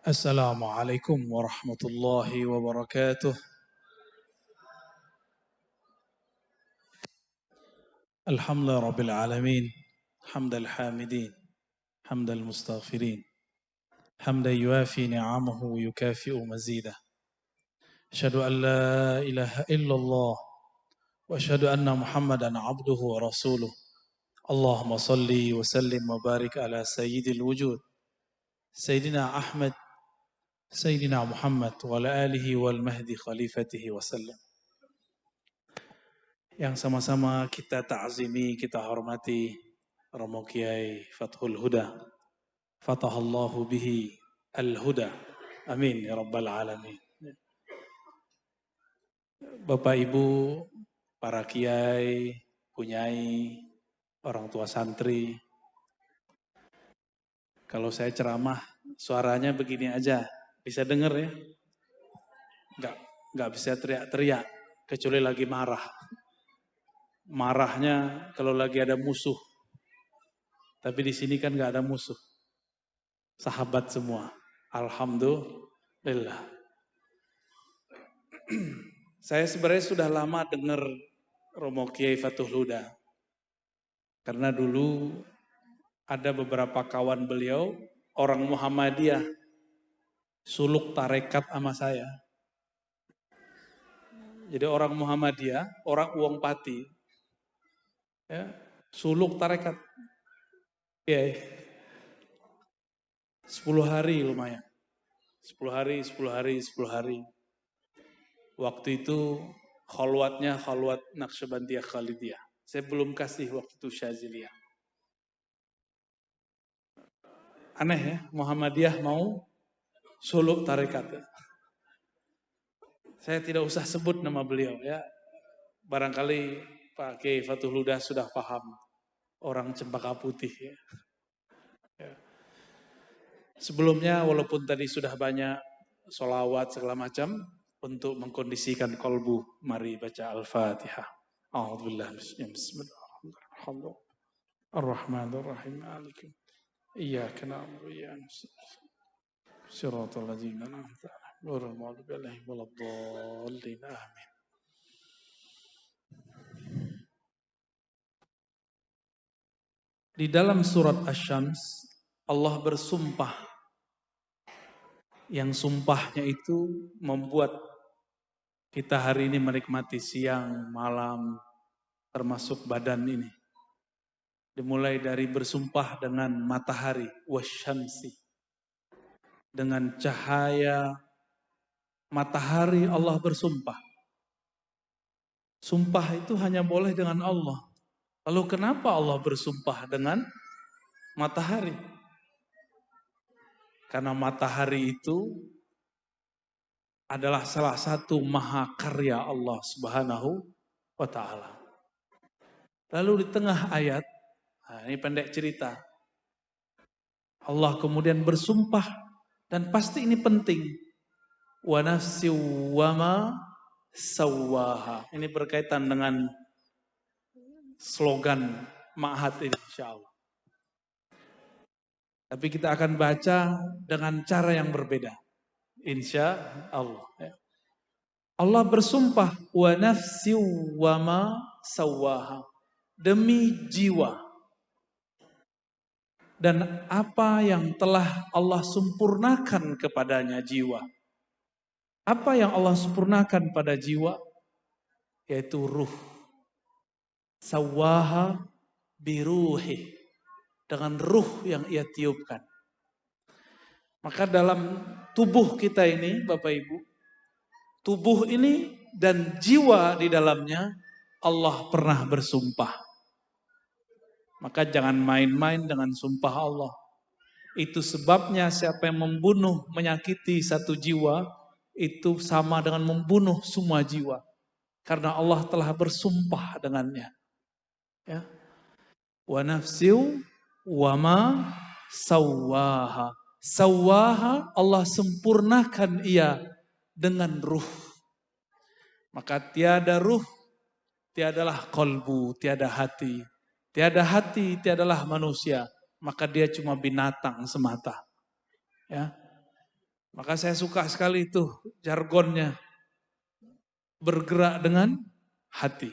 السلام عليكم ورحمة الله وبركاته. الحمد لله رب العالمين، حمد الحامدين، حمد المستغفرين، حمدا يوافي نعمه ويكافئ مزيده. أشهد أن لا إله إلا الله وأشهد أن محمدا عبده ورسوله. اللهم صل وسلم وبارك على سيد الوجود سيدنا أحمد سيدنا محمد وعلى آله والمهدي خليفته وسلم. Yang sama-sama kita ta'zimi, kita hormati Romo Kiai Fathul Huda. Fatahallahu bihi al-huda. Amin ya rabbal alamin. Bapak Ibu, para kiai, punyai, orang tua santri. Kalau saya ceramah, suaranya begini aja. Bisa dengar ya? Enggak bisa teriak-teriak, kecuali lagi marah. Marahnya kalau lagi ada musuh. Tapi di sini kan nggak ada musuh. Sahabat semua. Alhamdulillah. Saya sebenarnya sudah lama dengar Romo Kiai Fathul Huda. Karena dulu ada beberapa kawan beliau, orang Muhammadiyah, suluk tarekat sama saya. Jadi orang Muhammadiyah, orang Uang Pati, ya, suluk tarekat. Ya, 10 hari lumayan. 10 hari. Waktu itu khalwatnya khalwat Naqsyabandiyah Khalidiyah. Saya belum kasih waktu itu Syaziliyah. Aneh ya, Muhammadiyah mau suluk tarekat. Saya tidak usah sebut nama beliau ya. Barangkali Pak Kiai Fathul Huda sudah paham. Orang Cempaka Putih ya. Sebelumnya walaupun tadi sudah banyak sholawat segala macam, untuk mengkondisikan kolbu, mari baca Al-Fatihah. A'udzubillah bismillahirrahmanirrahim. Ar-Rahmanir-Rahim. Iyyaka na'budu wa iyyaka nasta'in. Shiratal ladzina an'amta 'alaihim ghairil maghdubi 'alaihim waladdallin. Amin. Di dalam surat Asy-Syams Allah bersumpah, yang sumpahnya itu membuat kita hari ini menikmati siang, malam, termasuk badan ini. Dimulai dari bersumpah dengan matahari, wasyamsi. Dengan cahaya matahari Allah bersumpah. Sumpah itu hanya boleh dengan Allah. Lalu kenapa Allah bersumpah dengan matahari? Karena matahari itu adalah salah satu mahakarya Allah Subhanahu wa ta'ala. Lalu di tengah ayat, nah ini pendek cerita, Allah kemudian bersumpah, dan pasti ini penting. Wa nafsi wa ma sawwaha. Ini berkaitan dengan slogan Ma'had ini insyaallah. Tapi kita akan baca dengan cara yang berbeda. Insya Allah. Allah bersumpah, wa nafsi wa ma sawwaha. Demi jiwa. Dan apa yang telah Allah sempurnakan kepadanya jiwa. Apa yang Allah sempurnakan pada jiwa? Yaitu ruh. Sawwaha biruhi. Dengan ruh yang ia tiupkan. Maka dalam tubuh kita ini, Bapak Ibu, tubuh ini dan jiwa di dalamnya Allah pernah bersumpah. Maka jangan main-main dengan sumpah Allah. Itu sebabnya siapa yang membunuh, menyakiti satu jiwa, itu sama dengan membunuh semua jiwa. Karena Allah telah bersumpah dengannya. Ya. Wa nafsiu wa ma sawwaha. Sawwaha, Allah sempurnakan ia dengan ruh. Maka tiada ruh, tiadalah kolbu, tiada hati. Tiada hati, tiadalah manusia. Maka dia cuma binatang semata. Ya. Maka saya suka sekali itu jargonnya, bergerak dengan hati.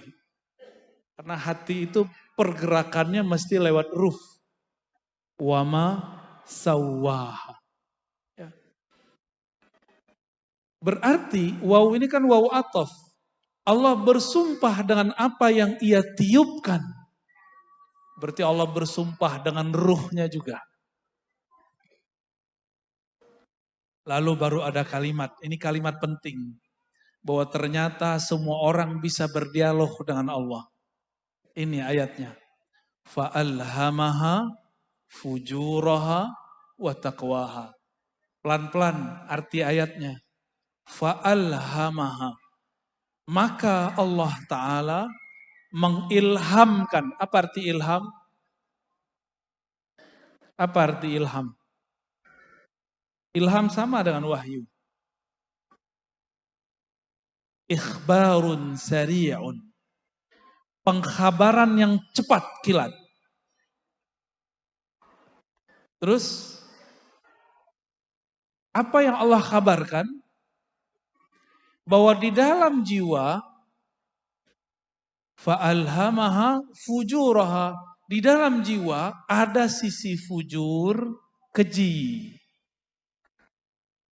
Karena hati itu pergerakannya mesti lewat ruh. Wama sawwaha. Ya. Berarti waw ini kan waw atof. Allah bersumpah dengan apa yang ia tiupkan. Berarti Allah bersumpah dengan ruhnya juga. Lalu baru ada kalimat, ini kalimat penting. Bahwa ternyata semua orang bisa berdialog dengan Allah. Ini ayatnya. Fa'alhamaha fujuraha wa taqwaha. Pelan-pelan arti ayatnya. Fa'alhamaha. Maka Allah Ta'ala mengilhamkan. Apa arti ilham? Apa arti ilham? Ilham sama dengan wahyu. Ikhbarun sari'un. Pengkhabaran yang cepat kilat. Terus, apa yang Allah kabarkan? Bahwa di dalam jiwa, fa'alhamaha fujuraha. Di dalam jiwa ada sisi fujur, keji.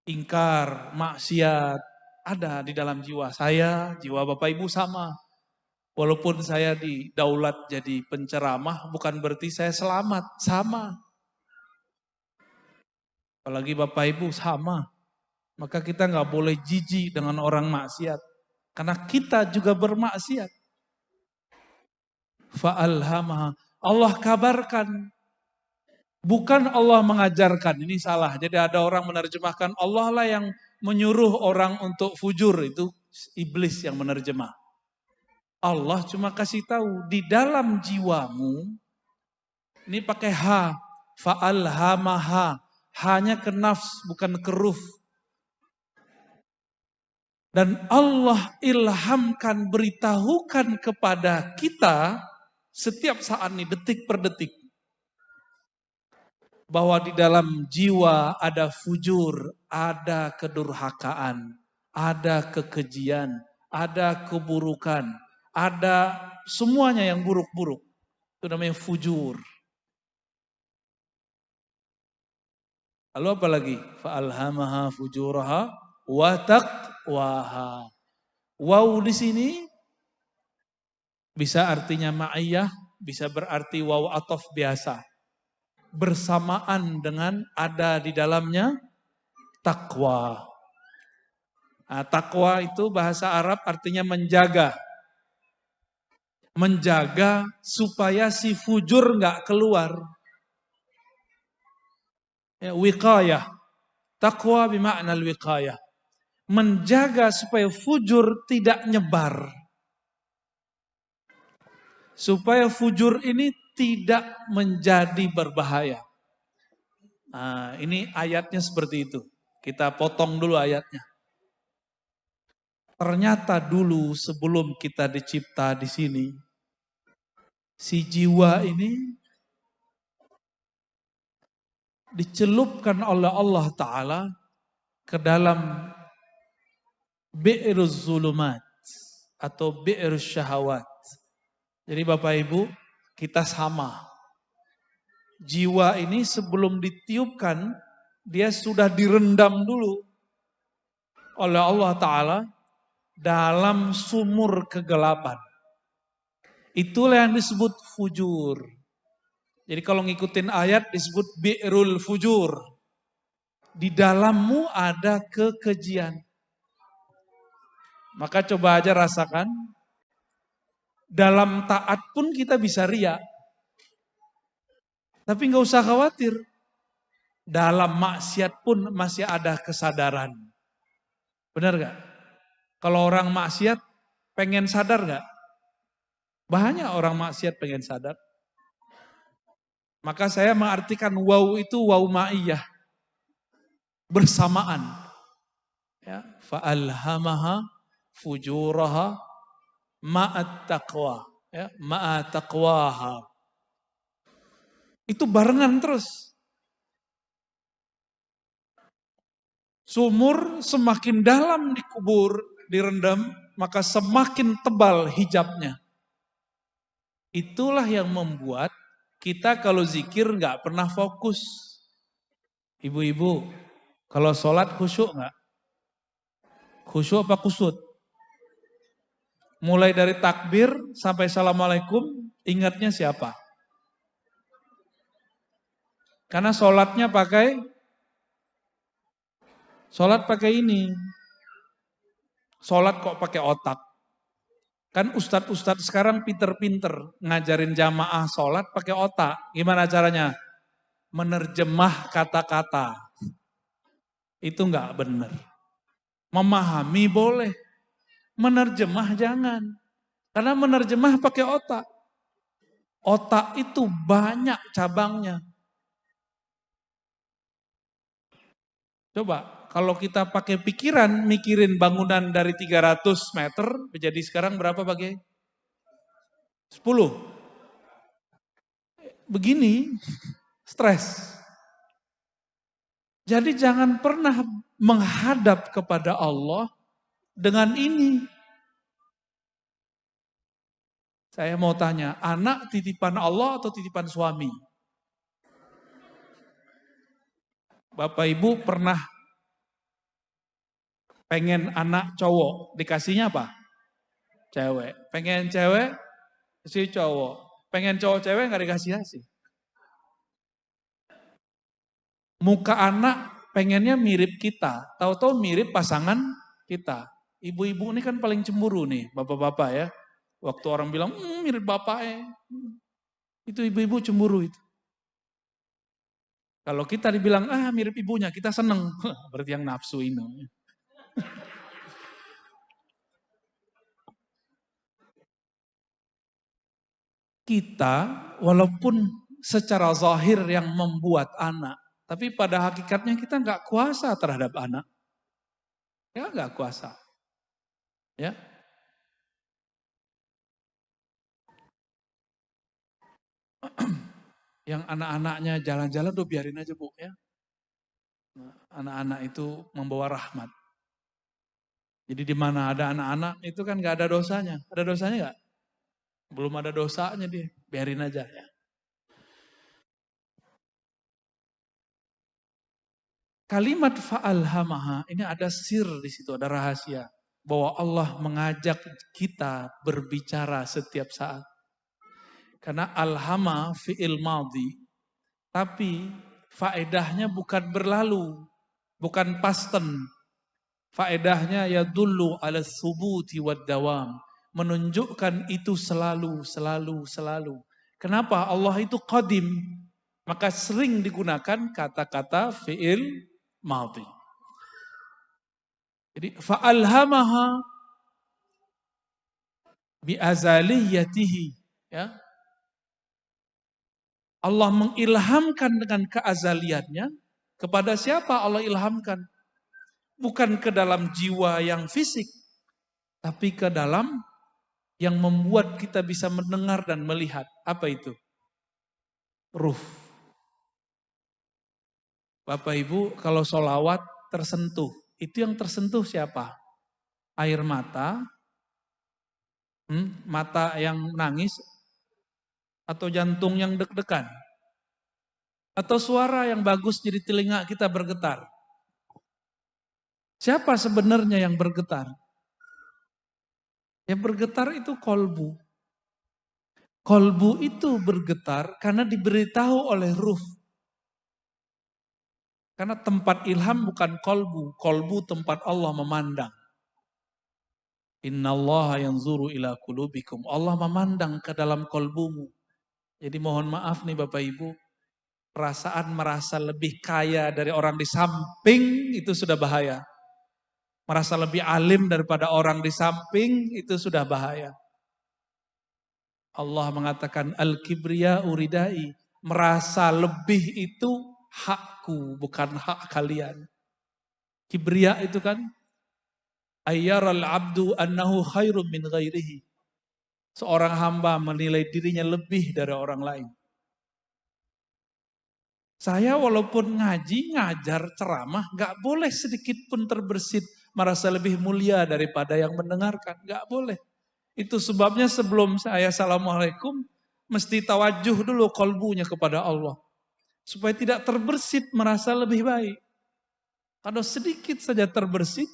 Ingkar, maksiat, ada di dalam jiwa saya, jiwa Bapak Ibu sama. Walaupun saya didaulat jadi penceramah, bukan berarti saya selamat, sama. Apalagi Bapak Ibu sama. Maka kita nggak boleh jijik dengan orang maksiat. Karena kita juga bermaksiat. Fa'alhamaha. Allah kabarkan. Bukan Allah mengajarkan, ini salah. Jadi ada orang menerjemahkan Allah lah yang menyuruh orang untuk fujur, itu iblis yang menerjemah. Allah cuma kasih tahu di dalam jiwamu, ini pakai ha, fa'alhamaha, hanya ke nafs bukan ke ruh. Dan Allah ilhamkan, beritahukan kepada kita setiap saat ini, detik per detik. Bahwa di dalam jiwa ada fujur, ada kedurhakaan, ada kekejian, ada keburukan, ada semuanya yang buruk-buruk. Itu namanya fujur. Lalu apa lagi? Fa'alhamaha fujuraha wa taqwaha. Waw di sini bisa artinya ma'iyah, bisa berarti waw atof biasa. Bersamaan dengan ada di dalamnya takwa. Nah, takwa itu bahasa Arab artinya menjaga. Menjaga supaya si fujur nggak keluar. Ya, wiqayah. Takwa bermakna wiqayah. Menjaga supaya fujur tidak nyebar. Supaya fujur ini tidak menjadi berbahaya. Nah, ini ayatnya seperti itu. Kita potong dulu ayatnya. Ternyata dulu sebelum kita dicipta di sini, si jiwa ini dicelupkan oleh Allah Ta'ala ke dalam bi'ruz zulumat atau bi'ruz syahawat. Jadi Bapak Ibu, kita sama. Jiwa ini sebelum ditiupkan, dia sudah direndam dulu oleh Allah Ta'ala dalam sumur kegelapan. Itulah yang disebut fujur. Jadi kalau ngikutin ayat disebut bi'rul fujur. Di dalammu ada kekejian. Maka coba aja rasakan. Dalam taat pun kita bisa riya. Tapi nggak usah khawatir. Dalam maksiat pun masih ada kesadaran. Benar gak? Kalau orang maksiat pengen sadar gak? Banyak orang maksiat pengen sadar. Maka saya mengartikan waw itu waw ma'iyah. Bersamaan. Ya, fa'alhamaha fujuraha ma'at taqwa. Ya, ma'at taqwaha. Itu barengan terus. Sumur semakin dalam dikubur, direndam, maka semakin tebal hijabnya. Itulah yang membuat kita kalau zikir nggak pernah fokus. Ibu-ibu, kalau sholat khusyuk nggak? Khusyuk apa kusut? Mulai dari takbir sampai assalamualaikum, ingatnya siapa? Karena sholatnya sholat pakai ini. Sholat kok pakai otak. Kan ustadz-ustadz sekarang pinter-pinter ngajarin jamaah sholat pakai otak. Gimana caranya? Menerjemah kata-kata. Itu nggak benar. Memahami boleh, menerjemah jangan. Karena menerjemah pakai otak. Otak itu banyak cabangnya. Coba, kalau kita pakai pikiran, mikirin bangunan dari 300 meter, menjadi sekarang berapa bagi? 10. Begini, stres. Jadi jangan pernah menghadap kepada Allah dengan ini. Saya mau tanya, anak titipan Allah atau titipan suami? Bapak Ibu pernah pengen anak cowok, dikasihnya apa? Cewek. Pengen cewek, kasih cowok. Pengen cowok cewek nggak dikasih. Muka anak pengennya mirip kita, tahu-tahu mirip pasangan kita. Ibu-ibu ini kan paling cemburu nih, bapak-bapak ya. Waktu orang bilang, mirip bapaknya. Itu ibu-ibu cemburu itu. Kalau kita dibilang, mirip ibunya, kita seneng. Berarti yang nafsu ini. Kita, walaupun secara zahir yang membuat anak, tapi pada hakikatnya kita nggak kuasa terhadap anak. Ya nggak kuasa. Ya. Yang anak-anaknya jalan-jalan tuh biarin aja Bu ya. Anak-anak itu membawa rahmat. Jadi di mana ada anak-anak itu kan nggak ada dosanya. Ada dosanya nggak? Belum ada dosanya dia, biarin aja ya. Kalimat fa'alhamaha ini ada sir di situ, ada rahasia bahwa Allah mengajak kita berbicara setiap saat. Karena alhama fi'il madhi, tapi faedahnya bukan berlalu, bukan past tense. Faedahnya ya dulu ala subuti wad dawam. Menunjukkan itu selalu, selalu, selalu. Kenapa? Allah itu qadim. Maka sering digunakan kata-kata fi'il madhi. Jadi fa'alhamaha bi'azaliyatihi. Ya. Allah mengilhamkan dengan keazaliannya. Kepada siapa Allah ilhamkan? Bukan ke dalam jiwa yang fisik, tapi ke dalam yang membuat kita bisa mendengar dan melihat. Apa itu? Ruh. Bapak Ibu kalau sholawat tersentuh, itu yang tersentuh siapa? Air mata, mata yang nangis, atau jantung yang deg-degan? Atau suara yang bagus jadi telinga kita bergetar? Siapa sebenarnya yang bergetar? Yang bergetar itu kolbu. Kolbu itu bergetar karena diberitahu oleh ruh. Karena tempat ilham bukan kolbu. Kolbu tempat Allah memandang. Innallaha yanzuru ila qulubikum. Allah memandang ke dalam kolbumu. Jadi mohon maaf nih Bapak Ibu. Perasaan merasa lebih kaya dari orang di samping itu sudah bahaya. Merasa lebih alim daripada orang di samping itu sudah bahaya. Allah mengatakan al-kibriya uridai. Merasa lebih itu hakku, bukan hak kalian. Kibriya itu kan ayyaral abdu annahu khairum min ghairihi. Seorang hamba menilai dirinya lebih dari orang lain. Saya walaupun ngaji, ngajar, ceramah, gak boleh sedikit pun terbersit merasa lebih mulia daripada yang mendengarkan. Gak boleh. Itu sebabnya sebelum saya assalamualaikum, mesti tawajuh dulu kolbunya kepada Allah. Supaya tidak terbersit merasa lebih baik. Kalau sedikit saja terbersit,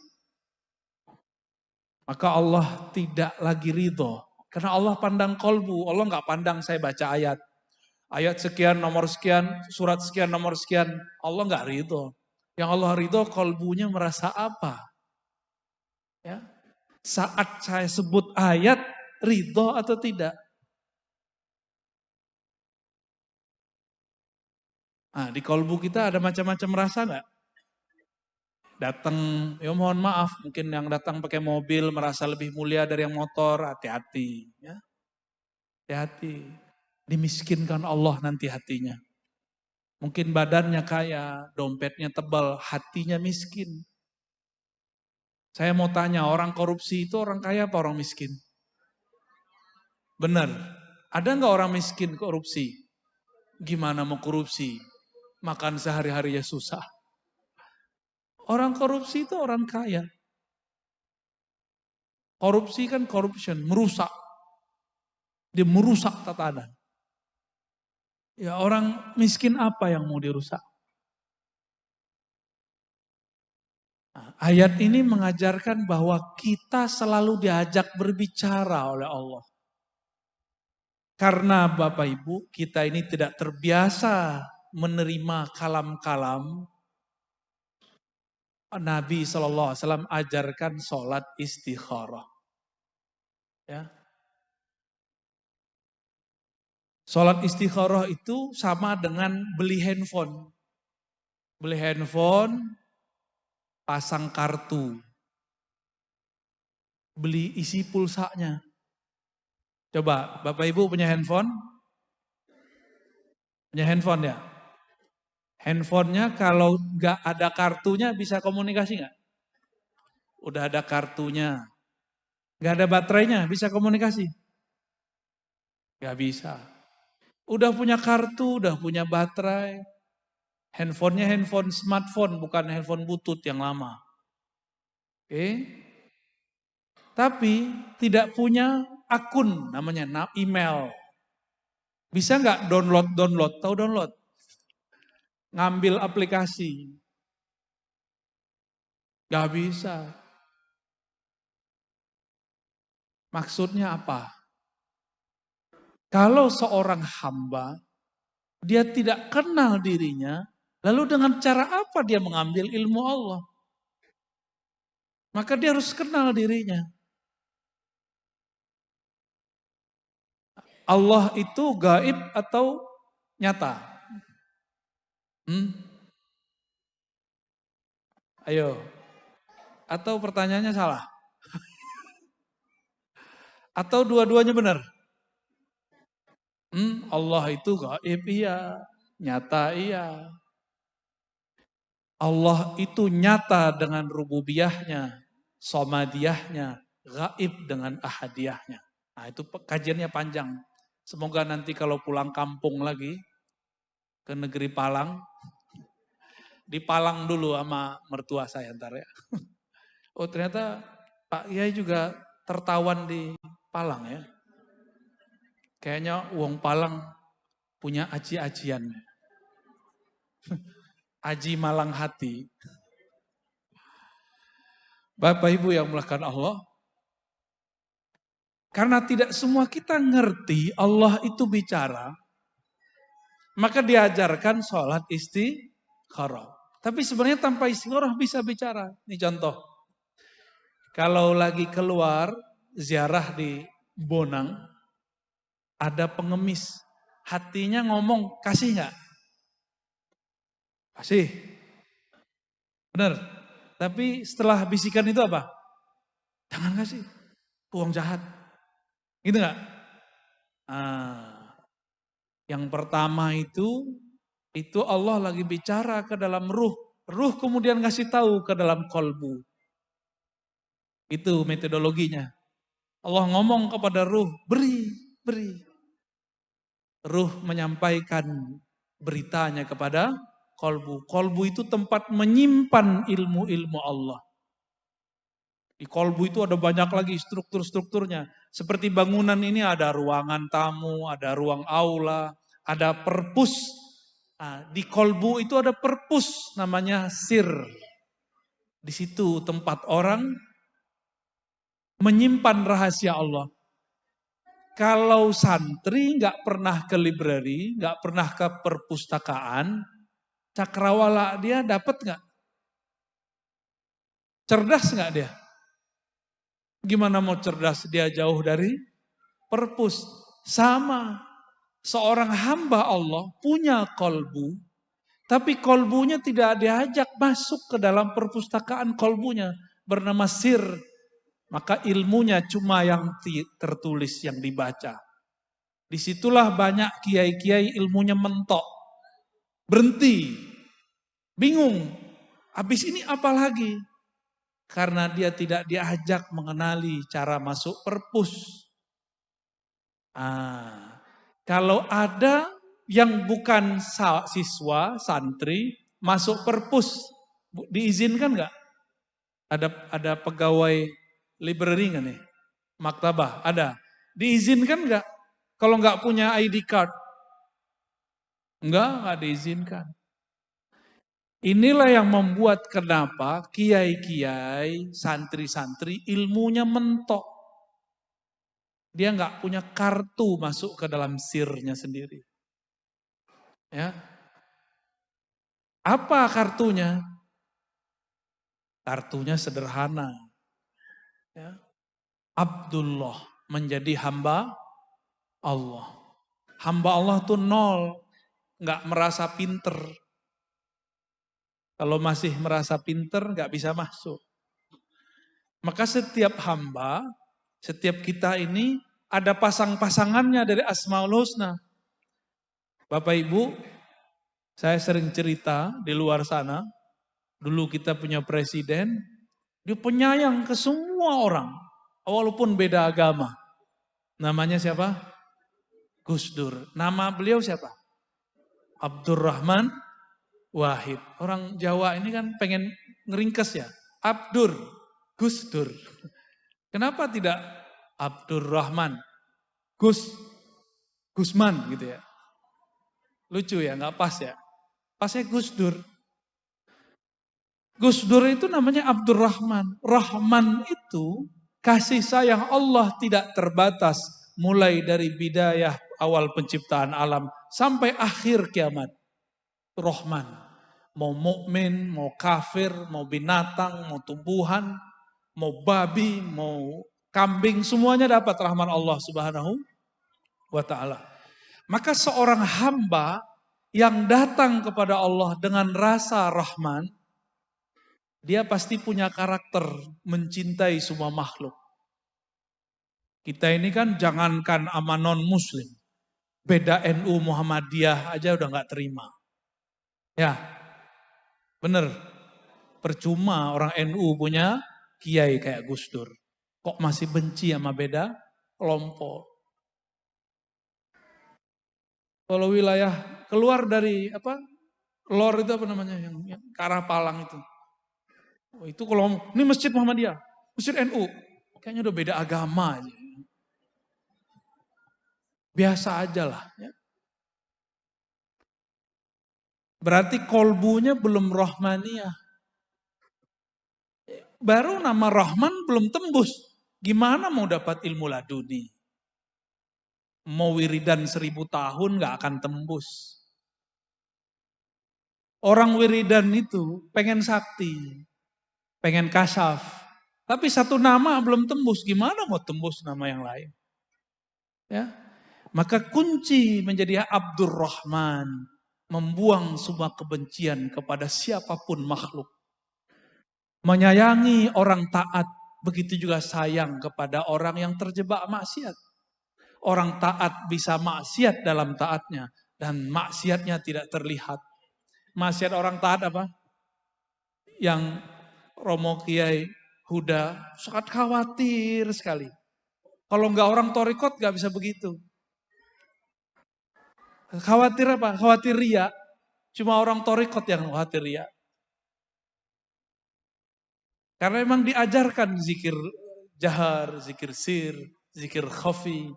maka Allah tidak lagi ridho. Karena Allah pandang kolbu, Allah nggak pandang saya baca ayat. Ayat sekian, nomor sekian, surat sekian, nomor sekian. Allah nggak ridho. Yang Allah ridho kolbunya merasa apa? Ya. Saat saya sebut ayat, ridho atau tidak? Nah, di kolbu kita ada macam-macam rasa nggak? Datang, ya mohon maaf, mungkin yang datang pakai mobil merasa lebih mulia dari yang motor, hati-hati. Ya. Hati-hati. Dimiskinkan Allah nanti hatinya. Mungkin badannya kaya, dompetnya tebal, hatinya miskin. Saya mau tanya, orang korupsi itu orang kaya apa orang miskin? Benar. Ada nggak orang miskin korupsi? Gimana mau korupsi? Makan sehari-harinya susah. Orang korupsi itu orang kaya. Korupsi kan corruption, merusak. Dia merusak tatanan. Ya orang miskin apa yang mau dirusak? Nah, ayat ini mengajarkan bahwa kita selalu diajak berbicara oleh Allah. Karena Bapak Ibu kita ini tidak terbiasa menerima kalam-kalam. Nabi SAW ajarkan sholat istikharah. Ya. Sholat istikharah itu sama dengan beli handphone. Beli handphone, pasang kartu. Beli isi pulsanya. Coba, Bapak Ibu punya handphone? Punya handphone ya? Handphonenya kalau nggak ada kartunya bisa komunikasi nggak? Udah ada kartunya. Nggak ada baterainya, bisa komunikasi? Nggak bisa. Udah punya kartu, udah punya baterai. Handphonenya handphone smartphone, bukan handphone butut yang lama. Oke? Tapi tidak punya akun, namanya email. Bisa nggak download? Tahu download? Ngambil aplikasi. Nggak bisa. Maksudnya apa? Kalau seorang hamba, dia tidak kenal dirinya, lalu dengan cara apa dia mengambil ilmu Allah? Maka dia harus kenal dirinya. Allah itu gaib atau nyata? Hmm? Ayo. Atau pertanyaannya salah? Atau dua-duanya benar? Allah itu gaib iya, nyata iya. Allah itu nyata dengan rububiyahnya, somadiyahnya, gaib dengan ahadiyahnya. Nah itu kajiannya panjang. Semoga nanti kalau pulang kampung lagi ke negeri Palang, di Palang dulu sama mertua saya ntar ya. Oh ternyata Pak Yai juga tertawan di Palang ya. Kayaknya uang Palang punya aji-ajian. Aji Malang Hati. Bapak Ibu yang melakukan Allah. Karena tidak semua kita ngerti Allah itu bicara. Maka diajarkan sholat istikharah. Tapi sebenarnya tanpa istikharah bisa bicara. Ini contoh. Kalau lagi keluar ziarah di Bonang. Ada pengemis. Hatinya ngomong kasih nggak? Kasih. Benar. Tapi setelah bisikan itu apa? Jangan kasih. Uang jahat. Gitu nggak? Yang pertama itu Allah lagi bicara ke dalam ruh. Ruh kemudian ngasih tahu ke dalam kolbu. Itu metodologinya. Allah ngomong kepada ruh, beri. Ruh menyampaikan beritanya kepada kolbu. Kolbu itu tempat menyimpan ilmu-ilmu Allah. Di kolbu itu ada banyak lagi struktur-strukturnya. Seperti bangunan ini ada ruangan tamu, ada ruang aula, ada perpus. Nah, di kolbu itu ada perpus namanya sir. Di situ tempat orang menyimpan rahasia Allah. Kalau santri nggak pernah ke library, nggak pernah ke perpustakaan, cakrawala dia dapat nggak? Cerdas nggak dia? Gimana mau cerdas dia jauh dari perpus? Sama, seorang hamba Allah punya kolbu, tapi kolbunya tidak diajak masuk ke dalam perpustakaan kolbunya bernama sir. Maka ilmunya cuma yang tertulis, yang dibaca. Disitulah banyak kiai-kiai ilmunya mentok. Berhenti. Bingung. Habis ini apa lagi? Karena dia tidak diajak mengenali cara masuk perpus. Kalau ada yang bukan siswa, santri, masuk perpus, diizinkan nggak? Ada pegawai library nggak nih? Maktabah, ada. Diizinkan nggak? Kalau nggak punya ID card? Nggak diizinkan. Inilah yang membuat kenapa kiai-kiai, santri-santri ilmunya mentok. Dia nggak punya kartu masuk ke dalam sirnya sendiri. Ya. Apa kartunya? Kartunya sederhana. Ya. Abdullah, menjadi hamba Allah. Hamba Allah tuh nol, nggak merasa pinter. Kalau masih merasa pinter nggak bisa masuk. Maka setiap hamba, setiap kita ini ada pasang-pasangannya dari Asmaul Husna. Bapak Ibu, saya sering cerita di luar sana, dulu kita punya presiden, dia penyayang ke semua orang, walaupun beda agama. Namanya siapa? Gus Dur. Nama beliau siapa? Abdurrahman Wahid. Orang Jawa ini kan pengen ngeringkes ya. Abdur, Gus Dur. Kenapa tidak Abdurrahman, Gusman gitu ya. Lucu ya, nggak pas ya. Pasnya Gus Dur. Gus Dur itu namanya Abdurrahman. Rahman itu kasih sayang Allah tidak terbatas. Mulai dari bidayah awal penciptaan alam sampai akhir kiamat. Rahman. Mau mukmin, mau kafir, mau binatang, mau tumbuhan, mau babi, mau kambing, semuanya dapat rahman Allah Subhanahu wa ta'ala. Maka seorang hamba yang datang kepada Allah dengan rasa rahman, dia pasti punya karakter mencintai semua makhluk. Kita ini kan jangankan sama non muslim, beda NU Muhammadiyah aja udah gak terima. Ya, bener. Percuma orang NU punya kiai kayak Gus Dur. Kok masih benci sama beda kelompok. Kalau wilayah keluar dari lor itu apa namanya yang ke arah Palang itu. Oh, itu kalau ini Masjid Muhammadiyah, Masjid NU, kayaknya udah beda agama aja. Biasa aja lah. Ya. Berarti kolbunya belum rohmaniyah. Baru nama Rahman belum tembus. Gimana mau dapat ilmu laduni? Mau wiridan 1000 tahun gak akan tembus. Orang wiridan itu pengen sakti, pengen kasaf. Tapi satu nama belum tembus, gimana mau tembus nama yang lain? Ya. Maka kunci menjadi Abdurrahman, membuang semua kebencian kepada siapapun makhluk. Menyayangi orang taat, begitu juga sayang kepada orang yang terjebak maksiat. Orang taat bisa maksiat dalam taatnya, dan maksiatnya tidak terlihat. Maksiat orang taat apa? Yang Romo Kiai Huda sangat khawatir sekali. Kalau enggak orang torikot enggak bisa begitu. Khawatir apa? Khawatir ria. Cuma orang torikot yang khawatir ria. Karena memang diajarkan zikir jahar, zikir sir, zikir khafi.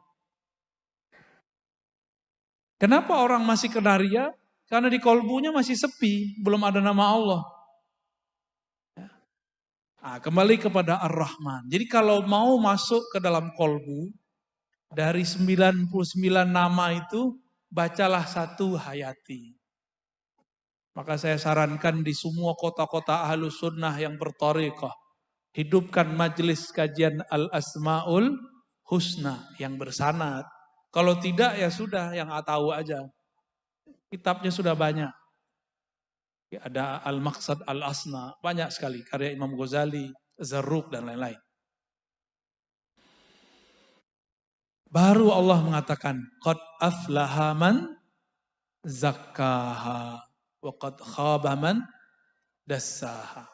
Kenapa orang masih kena ria? Karena di kolbunya masih sepi, belum ada nama Allah. Nah, kembali kepada Ar-Rahman. Jadi kalau mau masuk ke dalam kolbu, dari 99 nama itu, bacalah satu hayati. Maka saya sarankan di semua kota-kota Ahlus Sunnah yang berthariqah, hidupkan majelis kajian Al-Asma'ul Husna yang bersanad. Kalau tidak ya sudah, yang tahu aja. Kitabnya sudah banyak. Ada Al-Maqsad Al-Asna, banyak sekali karya Imam Ghazali, Zarruq dan lain-lain. Baru Allah mengatakan, qad aflaha man zakkaha wa qad khaba man dassaha.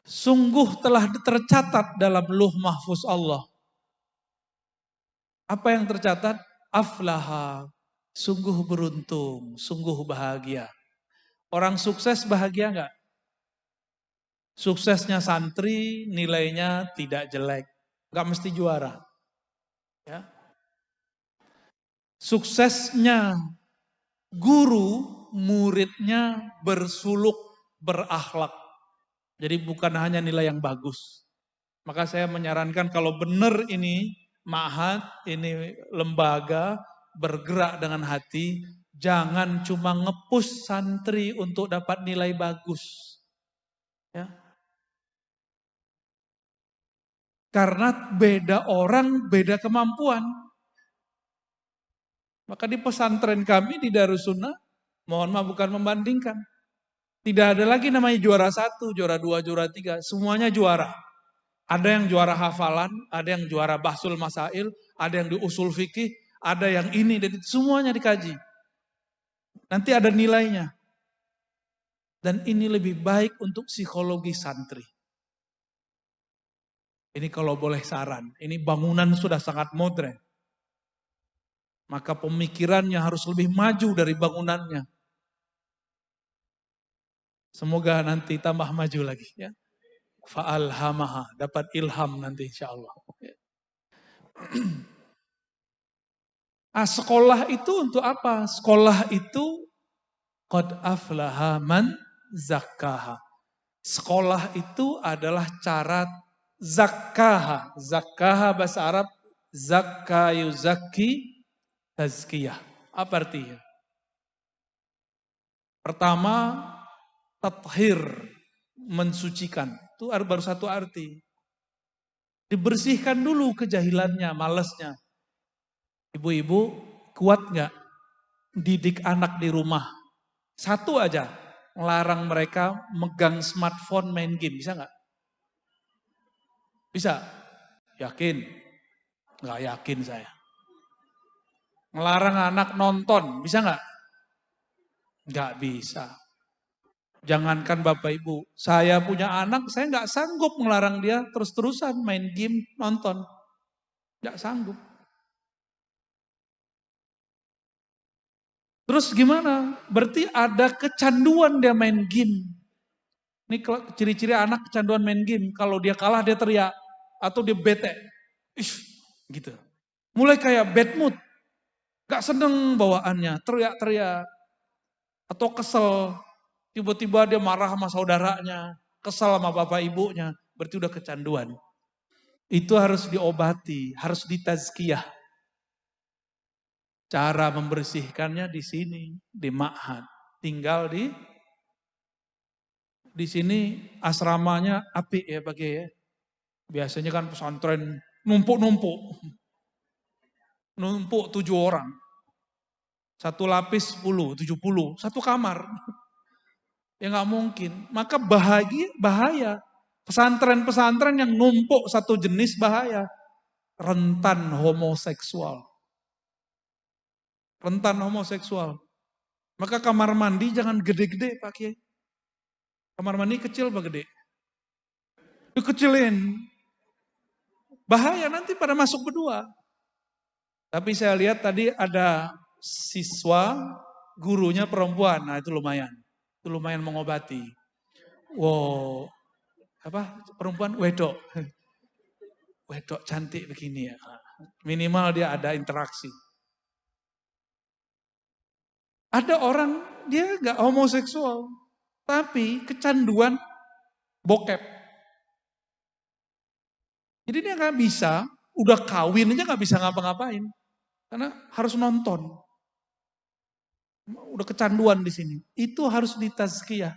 Sungguh telah tercatat dalam Lauh Mahfuz Allah. Apa yang tercatat? Aflaha, sungguh beruntung, sungguh bahagia. Orang sukses bahagia enggak? Suksesnya santri nilainya tidak jelek, enggak mesti juara. Ya. Suksesnya guru, muridnya bersuluk, berakhlak. Jadi bukan hanya nilai yang bagus. Maka saya menyarankan kalau benar ini ma'had, ini lembaga bergerak dengan hati, jangan cuma ngepush santri untuk dapat nilai bagus. Ya. Karena beda orang, beda kemampuan. Maka di pesantren kami di Darussunnah, mohon maaf bukan membandingkan. Tidak ada lagi namanya juara 1, juara 2, juara 3. Semuanya juara. Ada yang juara hafalan, ada yang juara bahsul masail, ada yang di usul fikih, ada yang ini, dan semuanya dikaji. Nanti ada nilainya. Dan ini lebih baik untuk psikologi santri. Ini kalau boleh saran, ini bangunan sudah sangat modern. Maka pemikirannya harus lebih maju dari bangunannya. Semoga nanti tambah maju lagi ya. Fa'alhamaha, dapat ilham nanti insya Allah. Sekolah itu untuk apa? Sekolah itu qad aflaha man zakkaha. Sekolah itu adalah cara zakkaha. Zakkaha bahasa Arab zakka yuzakki tazkiyah. Apa artinya? Pertama, tathir, mensucikan. Itu baru satu arti. Dibersihkan dulu kejahilannya, malesnya. Ibu-ibu kuat nggak didik anak di rumah? Satu aja, melarang mereka megang smartphone main game, bisa nggak? Bisa? Yakin? Nggak yakin saya. Melarang anak nonton, bisa nggak? Nggak bisa. Jangankan Bapak Ibu, saya punya anak, saya nggak sanggup melarang dia terus-terusan main game, nonton. Nggak sanggup. Terus gimana? Berarti ada kecanduan dia main game. Ini ciri-ciri anak kecanduan main game. Kalau dia kalah dia teriak. Atau dia bete. Gitu. Mulai kayak bad mood. Gak seneng bawaannya. Teriak-teriak. Atau kesel. Tiba-tiba dia marah sama saudaranya. Kesel sama bapak ibunya. Berarti udah kecanduan. Itu harus diobati. Harus ditazkiyah. Cara membersihkannya di sini. Di ma'had. Tinggal di sini asramanya apik ya Pak ya. Biasanya kan pesantren numpuk-numpuk. Numpuk 7 orang. Satu lapis 10, 70, satu kamar. Ya nggak mungkin. Maka bahaya. Pesantren-pesantren yang numpuk satu jenis bahaya. Rentan homoseksual. Rentan homoseksual. Maka kamar mandi jangan gede-gede Pak Kiai. Kamar mandi kecil apa gede? Dikecilin. Bahaya nanti pada masuk berdua. Tapi saya lihat tadi ada siswa, gurunya perempuan. Nah, itu lumayan. Itu lumayan mengobati. Wow, perempuan wedok. Wedok cantik begini ya. Minimal dia ada interaksi. Ada orang dia nggak homoseksual, tapi kecanduan bokep. Jadi dia nggak bisa, udah kawin aja nggak bisa ngapa-ngapain, karena harus nonton. Udah kecanduan di sini. Itu harus ditazkiyah.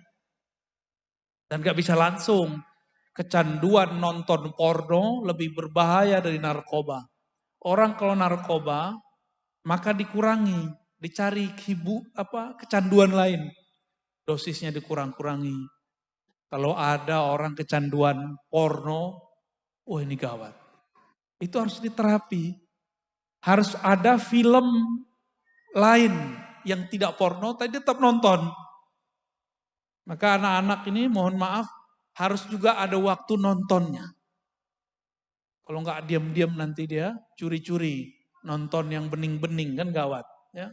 Dan nggak bisa langsung. Kecanduan nonton porno lebih berbahaya dari narkoba. Orang kalau narkoba, maka dikurangi, dicari kecanduan lain. Dosisnya dikurang-kurangi. Kalau ada orang kecanduan porno, ini gawat. Itu harus diterapi. Harus ada film lain yang tidak porno, tapi tetap nonton. Maka anak-anak ini mohon maaf, harus juga ada waktu nontonnya. Kalau nggak diam-diam nanti dia curi-curi nonton yang bening-bening, kan gawat. Ya.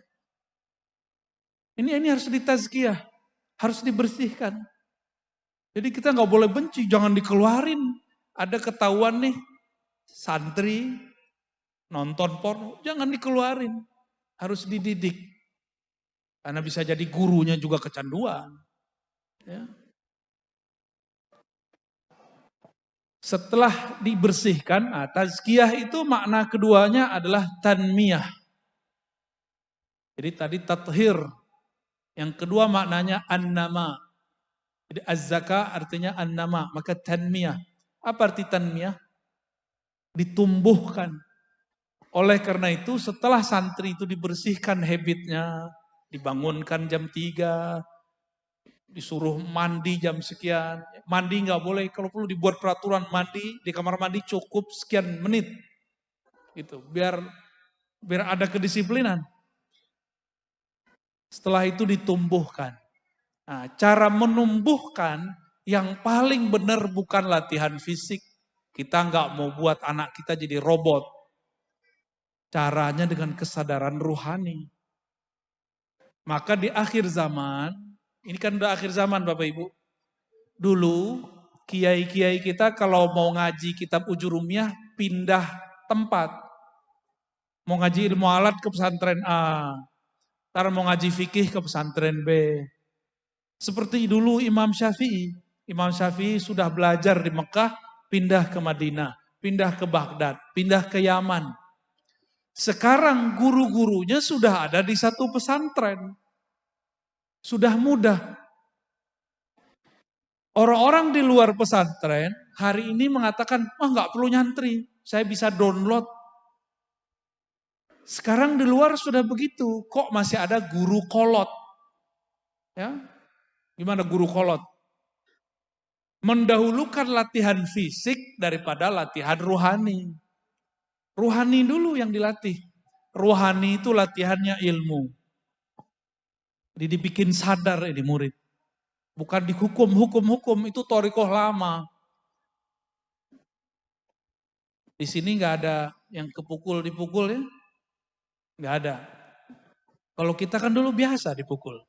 Ini harus ditazkiyah, harus dibersihkan. Jadi kita nggak boleh benci, jangan dikeluarin. Ada ketahuan nih, santri nonton porno, jangan dikeluarin. Harus dididik. Karena bisa jadi gurunya juga kecanduan. Ya. Setelah dibersihkan, tazkiyah itu makna keduanya adalah tanmiyah. Jadi tadi tathir. Yang kedua maknanya an-nama. Jadi az-zaka artinya an-nama, maka tanmiyah. Apa arti tanmiyah? Ditumbuhkan. Oleh karena itu setelah santri itu dibersihkan habitnya, dibangunkan jam 3, disuruh mandi jam sekian. Mandi nggak boleh, kalau perlu dibuat peraturan mandi di kamar mandi cukup sekian menit. Gitu, biar ada kedisiplinan. Setelah itu ditumbuhkan. Nah, cara menumbuhkan yang paling benar bukan latihan fisik. Kita nggak mau buat anak kita jadi robot. Caranya dengan kesadaran ruhani. Maka di akhir zaman, ini kan udah akhir zaman Bapak Ibu. Dulu kiai-kiai kita kalau mau ngaji kitab Ujurumiyah pindah tempat. Mau ngaji ilmu alat ke pesantren A. Ntar mau ngaji fikih ke pesantren B. Seperti dulu Imam Syafi'i. Imam Syafi'i sudah belajar di Mekah, pindah ke Madinah, pindah ke Baghdad, pindah ke Yaman. Sekarang guru-gurunya sudah ada di satu pesantren. Sudah mudah. Orang-orang di luar pesantren hari ini mengatakan, nggak perlu nyantri, saya bisa download. Sekarang di luar sudah begitu, kok masih ada guru kolot? Ya, gimana guru kolot? Mendahulukan latihan fisik daripada latihan ruhani. Ruhani dulu yang dilatih. Ruhani itu latihannya ilmu. Jadi dibikin sadar ini murid. Bukan dihukum, itu thorikoh lama. Di sini nggak ada yang dipukul ya. Nggak ada. Kalau kita kan dulu biasa dipukul.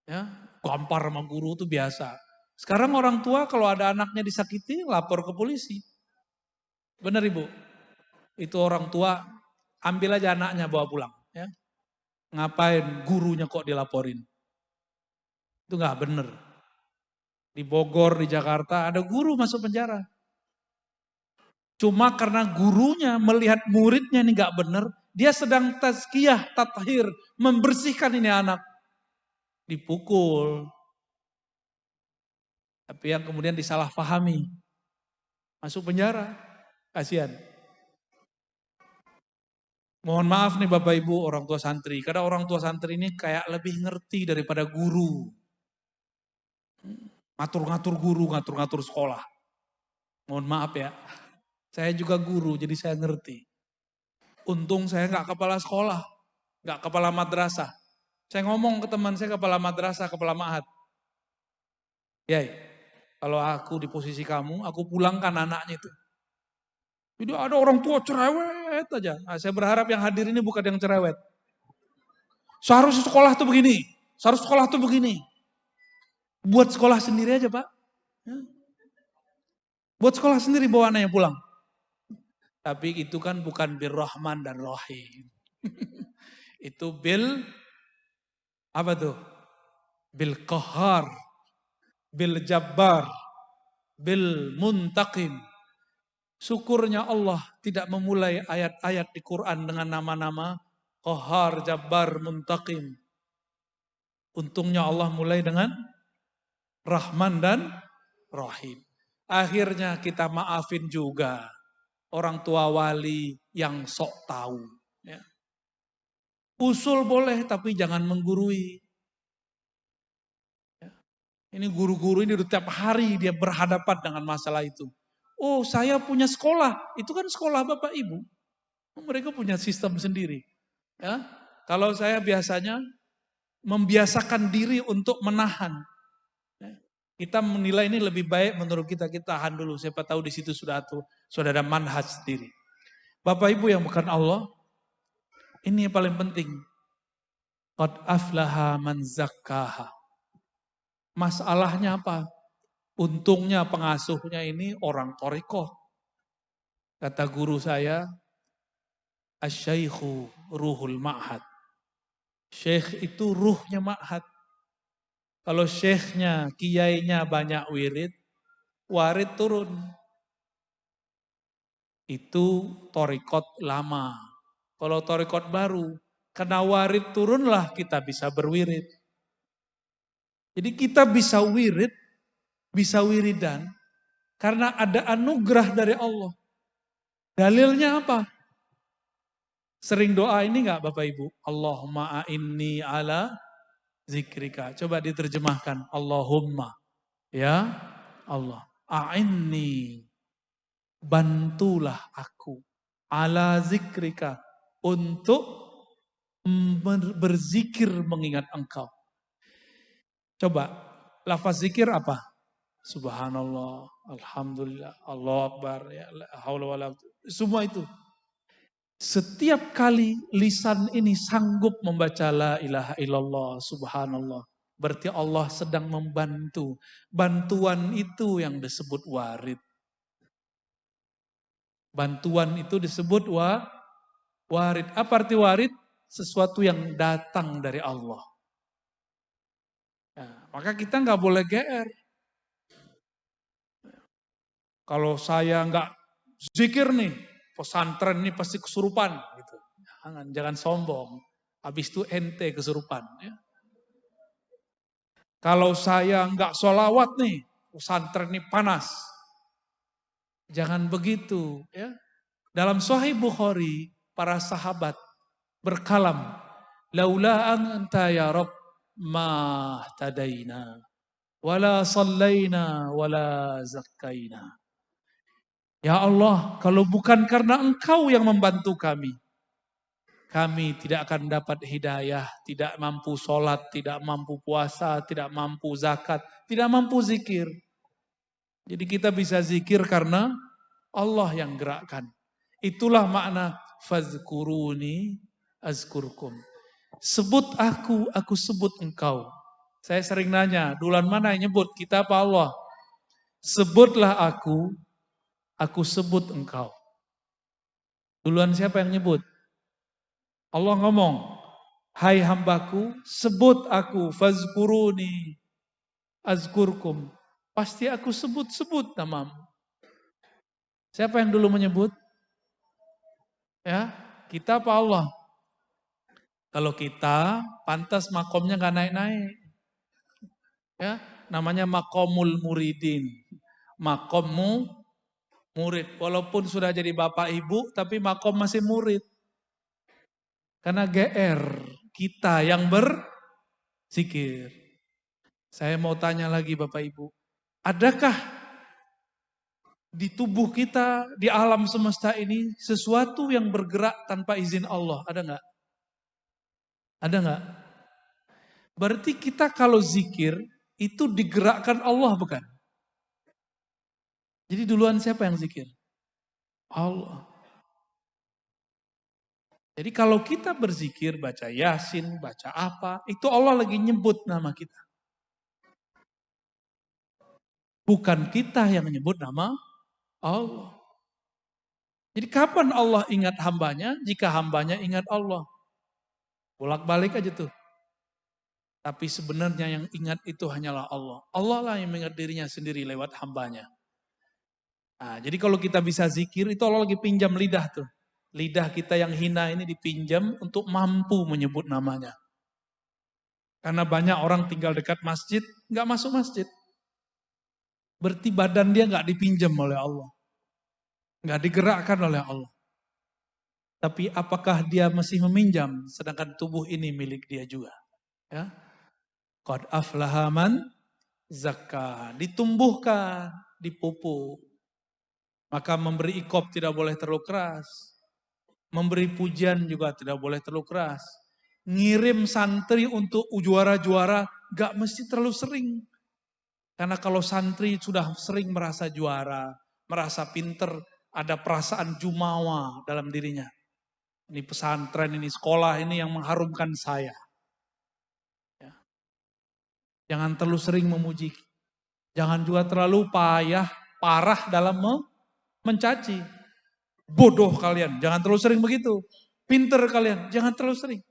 Ya, gampar sama guru itu biasa. Sekarang orang tua kalau ada anaknya disakiti lapor ke polisi. Benar Ibu? Itu orang tua ambil aja anaknya bawa pulang. Ya. Ngapain gurunya kok dilaporin? Itu nggak benar. Di Bogor, di Jakarta ada guru masuk penjara. Cuma karena gurunya melihat muridnya ini nggak benar, dia sedang tazkiyah, tathir, membersihkan ini anak. Dipukul. Tapi yang kemudian disalahpahami. Masuk penjara. Kasihan. Mohon maaf nih Bapak Ibu orang tua santri. Karena orang tua santri ini kayak lebih ngerti daripada guru. Ngatur-ngatur guru, ngatur-ngatur sekolah. Mohon maaf ya. Saya juga guru jadi saya ngerti. Untung saya nggak kepala sekolah. Nggak kepala madrasah. Saya ngomong ke teman saya kepala madrasah, kepala ma'had. Ya, kalau aku di posisi kamu, aku pulangkan anaknya itu. Jadi ada orang tua cerewet aja. Nah, saya berharap yang hadir ini bukan yang cerewet. Seharusnya sekolah tuh begini, seharusnya sekolah tuh begini. Buat sekolah sendiri aja Pak. Ya. Buat sekolah sendiri bawa anaknya pulang. Tapi itu kan bukan bir Rahman dan Rahim. Itu bil, apa tuh? Bil Qahar, bil Jabbar, bil Muntaqim. Syukurnya Allah tidak memulai ayat-ayat di Quran dengan nama-nama Qahar, Jabbar, Muntaqim. Untungnya Allah mulai dengan Rahman dan Rahim. Akhirnya kita maafin juga orang tua wali yang sok tahu. Ya. Usul boleh tapi jangan menggurui. Ya. Ini guru-guru ini tiap hari dia berhadapan dengan masalah itu. Oh saya punya sekolah, itu kan sekolah Bapak Ibu. Mereka punya sistem sendiri. Ya. Kalau saya biasanya membiasakan diri untuk menahan. Ya. Kita menilai ini lebih baik menurut kita tahan dulu. Siapa tahu di situ sudah ada manhaj sendiri. Bapak Ibu yang bukan Allah, ini yang paling penting. Qad aflaha man zakkaha. Masalahnya apa? Untungnya pengasuhnya ini orang Thariqah. Kata guru saya, asy-syaikhu ruhul ma'had. Syekh itu ruhnya ma'had. Kalau syekhnya, kiainya banyak wirid, warid turun. Itu Thariqat lama. Kalau Thariqat baru, karena warid turunlah kita bisa berwirid. Jadi kita bisa wirid, bisa wiridan, karena ada anugerah dari Allah. Dalilnya apa? Sering doa ini enggak Bapak Ibu? Allahumma a'inni ala zikrika. Coba diterjemahkan. Allahumma. Ya Allah. A'inni. Bantulah aku. Ala zikrika. Untuk berzikir mengingat engkau. Coba. Lafaz zikir apa? Subhanallah. Alhamdulillah. Allah Akbar. Ya, semua itu. Setiap kali lisan ini sanggup membaca la ilaha illallah, subhanallah. Berarti Allah sedang membantu. Bantuan itu yang disebut warid. Bantuan itu disebut warid. Apa arti warid? Sesuatu yang datang dari Allah. Nah, maka kita nggak boleh GR. Kalau saya nggak zikir nih, pesantren ini pasti kesurupan. Gitu. Jangan sombong. Habis itu ente kesurupan. Ya. Kalau saya nggak sholawat nih, pesantren ini panas. Jangan begitu. Ya. Dalam Sahih Bukhari, para sahabat berkalam. Laula anta ya Rabb ma tadaina. Wala sallaina wala zakkaina. Ya Allah, kalau bukan karena engkau yang membantu kami tidak akan dapat hidayah, tidak mampu sholat, tidak mampu puasa, tidak mampu zakat, tidak mampu zikir. Jadi kita bisa zikir karena Allah yang gerakkan. Itulah makna fazkuruni azkurkum. Sebut aku sebut engkau. Saya sering nanya, duluan mana yang nyebut, kita apa Allah? Sebutlah aku sebut engkau. Duluan siapa yang nyebut? Allah ngomong, hai hambaku, sebut aku, fazkuruni, azkurkum. Pasti aku sebut-sebut namamu. Siapa yang dulu menyebut? Ya, kita apa Allah? Kalau kita, pantas makomnya gak naik-naik. Ya, namanya makomul muridin. Makommu murid. Walaupun sudah jadi bapak ibu, tapi makom masih murid. Karena GR, kita yang berzikir. Saya mau tanya lagi Bapak Ibu, adakah di tubuh kita, di alam semesta ini, sesuatu yang bergerak tanpa izin Allah? Ada nggak? Ada nggak? Berarti kita kalau zikir, itu digerakkan Allah bukan? Jadi duluan siapa yang zikir? Allah. Jadi kalau kita berzikir, baca Yasin, baca apa, itu Allah lagi nyebut nama kita. Bukan kita yang menyebut nama Allah. Jadi kapan Allah ingat hambanya? Jika hambanya ingat Allah. Bolak-balik aja tuh. Tapi sebenarnya yang ingat itu hanyalah Allah. Allah lah yang mengingat dirinya sendiri lewat hambanya. Nah, jadi kalau kita bisa zikir, itu Allah lagi pinjam lidah tuh. Lidah kita yang hina ini dipinjam untuk mampu menyebut namanya. Karena banyak orang tinggal dekat masjid, nggak masuk masjid. Berarti badan dia nggak dipinjam oleh Allah. Nggak digerakkan oleh Allah. Tapi apakah dia masih meminjam, sedangkan tubuh ini milik dia juga. Ya. Qad aflaha man zakka. Ditumbuhkan, dipupuk. Maka memberi ikop tidak boleh terlalu keras. Memberi pujian juga tidak boleh terlalu keras. Ngirim santri untuk juara-juara gak mesti terlalu sering. Karena kalau santri sudah sering merasa juara, merasa pinter, ada perasaan jumawa dalam dirinya. Ini pesantren, ini sekolah, ini yang mengharumkan saya. Ya. Jangan terlalu sering memuji. Jangan juga terlalu parah dalam mencaci. Bodoh kalian, jangan terlalu sering begitu. Pinter kalian, jangan terlalu sering.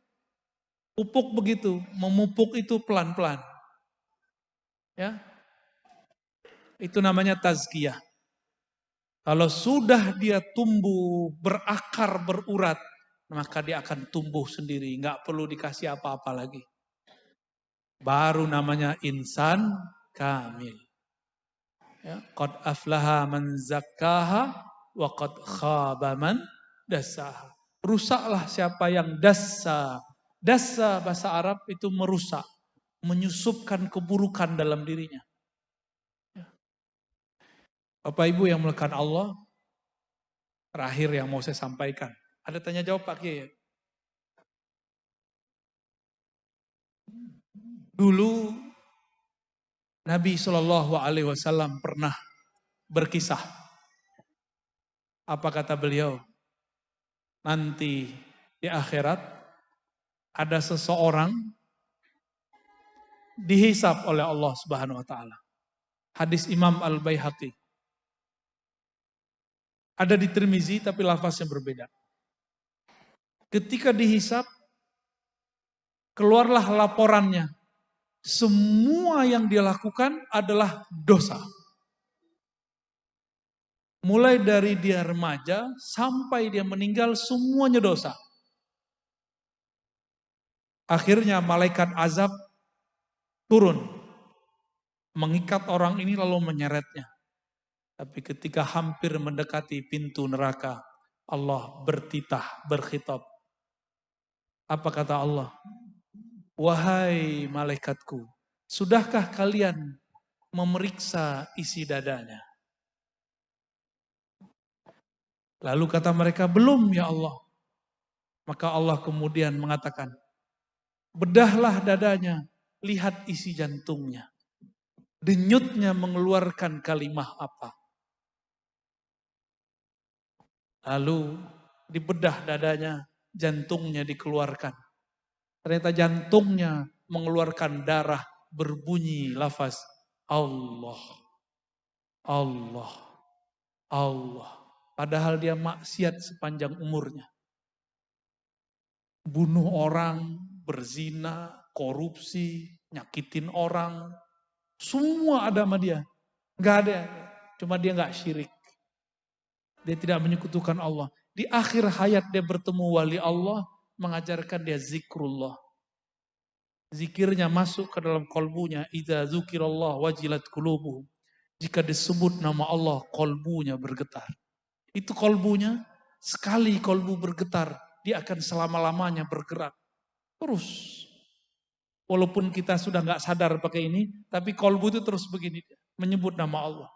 Pupuk begitu, memupuk itu pelan-pelan. Ya, itu namanya tazkiyah. Kalau sudah dia tumbuh, berakar, berurat, maka dia akan tumbuh sendiri, nggak perlu dikasih apa-apa lagi. Baru namanya insan kamil. Ya, qad aflaha man zakkaha wa qad khaba man dassaha. Rusaklah siapa yang dassa. Dassa bahasa Arab itu merusak, menyusupkan keburukan dalam dirinya. Bapak Ibu yang melekat Allah, terakhir yang mau saya sampaikan. Ada tanya jawab Pak Kiai? Dulu Nabi Shallallahu Alaihi Wasallam pernah berkisah. Apa kata beliau? Nanti di akhirat ada seseorang dihisap oleh Allah Subhanahu Wa Taala. Hadis Imam Al Baihaqi. Ada di Tirmizi tapi lafaznya berbeda. Ketika dihisap, keluarlah laporannya. Semua yang dia lakukan adalah dosa. Mulai dari dia remaja sampai dia meninggal semuanya dosa. Akhirnya malaikat azab turun. Mengikat orang ini lalu menyeretnya. Tapi ketika hampir mendekati pintu neraka, Allah bertitah, berkhitab. Apa kata Allah? Wahai malaikatku, sudahkah kalian memeriksa isi dadanya? Lalu kata mereka, belum ya Allah. Maka Allah kemudian mengatakan, bedahlah dadanya, lihat isi jantungnya. Denyutnya mengeluarkan kalimah apa? Lalu dibedah dadanya, jantungnya dikeluarkan. Ternyata jantungnya mengeluarkan darah berbunyi lafaz Allah, Allah, Allah. Padahal dia maksiat sepanjang umurnya. Bunuh orang, berzina, korupsi, nyakitin orang. Semua ada sama dia. Enggak ada. Cuma dia enggak syirik. Dia tidak menyekutukan Allah. Di akhir hayat dia bertemu wali Allah, mengajarkan dia zikrullah. Zikirnya masuk ke dalam kolbunya. Idza zukirallah wajilat qulubuhum. Jika disebut nama Allah, kolbunya bergetar. Itu kolbunya, sekali kolbu bergetar, dia akan selama-lamanya bergerak. Terus. Walaupun kita sudah nggak sadar pakai ini, tapi kolbu itu terus begini, menyebut nama Allah.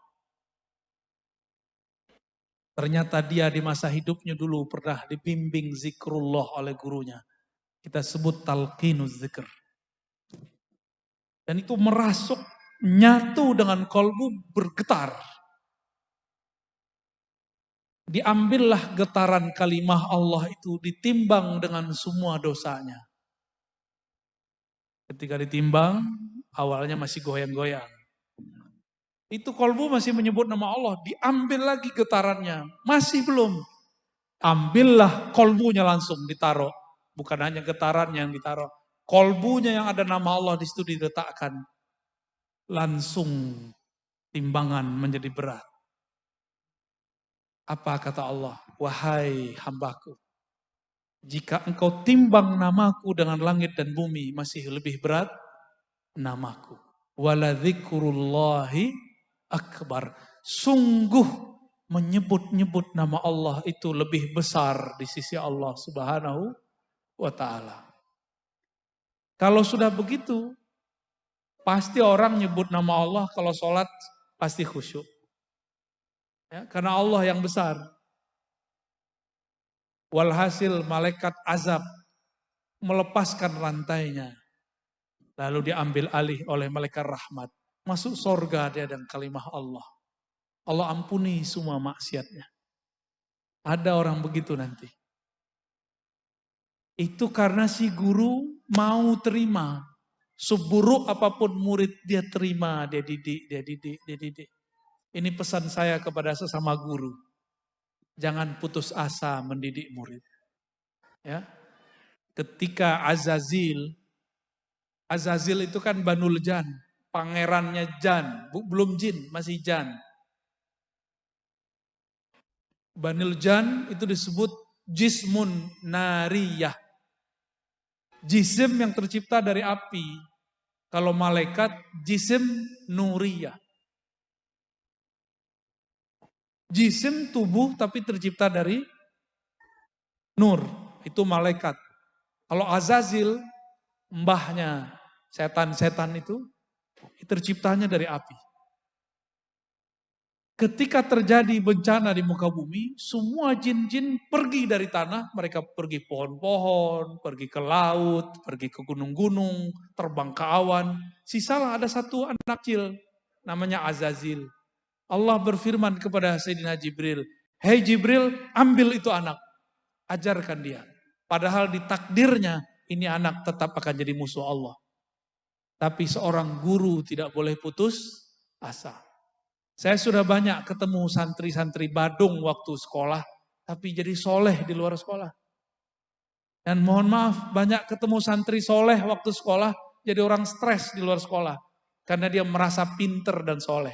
Ternyata dia di masa hidupnya dulu pernah dibimbing zikrullah oleh gurunya. Kita sebut talqinuz zikr. Dan itu merasuk, nyatu dengan kolbu, bergetar. Diambillah getaran kalimah Allah itu, ditimbang dengan semua dosanya. Ketika ditimbang, awalnya masih goyang-goyang. Itu kolbu masih menyebut nama Allah, diambil lagi getarannya, masih belum. Ambillah kolbunya langsung ditaruh. Bukan hanya getarannya yang ditaruh. Kolbunya yang ada nama Allah di situ diletakkan. Langsung timbangan menjadi berat. Apa kata Allah? Wahai hambaku, jika engkau timbang namaku dengan langit dan bumi, masih lebih berat namaku. Waladzikrullahi akbar. Sungguh menyebut-nyebut nama Allah itu lebih besar di sisi Allah Subhanahu wa ta'ala. Kalau sudah begitu, pasti orang nyebut nama Allah kalau sholat pasti khusyuk. Ya, karena Allah yang besar. Walhasil malaikat azab melepaskan rantainya. Lalu diambil alih oleh malaikat rahmat. Masuk sorga dia dengan kalimah Allah. Allah ampuni semua maksiatnya. Ada orang begitu nanti. Itu karena si guru mau terima. Seburuk apapun murid dia terima, dia didik, dia didik, dia didik. Ini pesan saya kepada sesama guru. Jangan putus asa mendidik murid. Ya. Ketika Azazil itu kan Banul Jan, pangerannya Jan, belum jin, masih Jan. Banul Jan itu disebut jismun nariyah. Jisim yang tercipta dari api. Kalau malaikat jisim nuriyah. Jisim tubuh tapi tercipta dari nur, itu malaikat. Kalau Azazil, mbahnya setan-setan itu terciptanya dari api. Ketika terjadi bencana di muka bumi, semua jin-jin pergi dari tanah, mereka pergi pohon-pohon, pergi ke laut, pergi ke gunung-gunung, terbang ke awan. Sisalah ada satu anak kecil, namanya Azazil. Allah berfirman kepada Sayyidina Jibril, "Hei Jibril, ambil itu anak, ajarkan dia." Padahal di takdirnya, ini anak tetap akan jadi musuh Allah. Tapi seorang guru tidak boleh putus asa. Saya sudah banyak ketemu santri-santri Badung waktu sekolah, tapi jadi soleh di luar sekolah. Dan mohon maaf, banyak ketemu santri soleh waktu sekolah, jadi orang stres di luar sekolah. Karena dia merasa pinter dan soleh.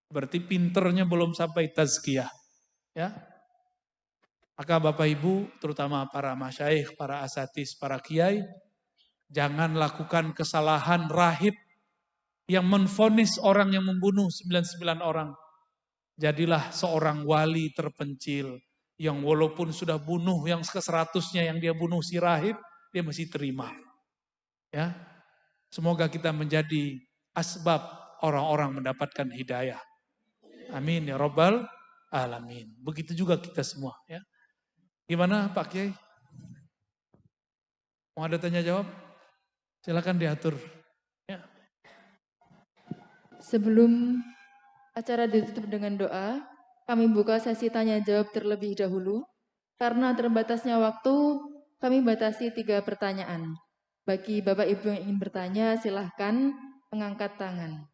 Berarti pinternya belum sampai tazkiyah. Ya. Maka Bapak Ibu, terutama para masyaikh, para asatis, para kiai, jangan lakukan kesalahan rahib yang menvonis orang yang membunuh 99 orang. Jadilah seorang wali terpencil yang walaupun sudah bunuh yang ke-100-nya yang dia bunuh si rahib, dia masih terima. Ya. Semoga kita menjadi asbab orang-orang mendapatkan hidayah. Amin ya rabbal alamin. Begitu juga kita semua ya. Gimana Pak Kiai? Mau ada tanya jawab? Silakan diatur. Ya. Sebelum acara ditutup dengan doa, kami buka sesi tanya jawab terlebih dahulu. Karena terbatasnya waktu, kami batasi 3 pertanyaan. Bagi Bapak Ibu yang ingin bertanya, silahkan mengangkat tangan.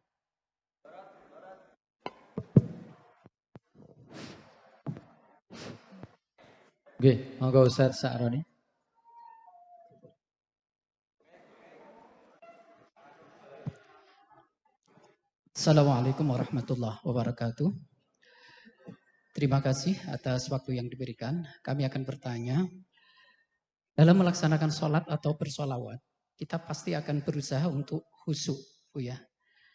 Oke, monggo Ustaz Sa'roni. Assalamualaikum warahmatullahi wabarakatuh. Terima kasih atas waktu yang diberikan. Kami akan bertanya, dalam melaksanakan sholat atau bersolawat, kita pasti akan berusaha untuk khusyuk, Bu ya.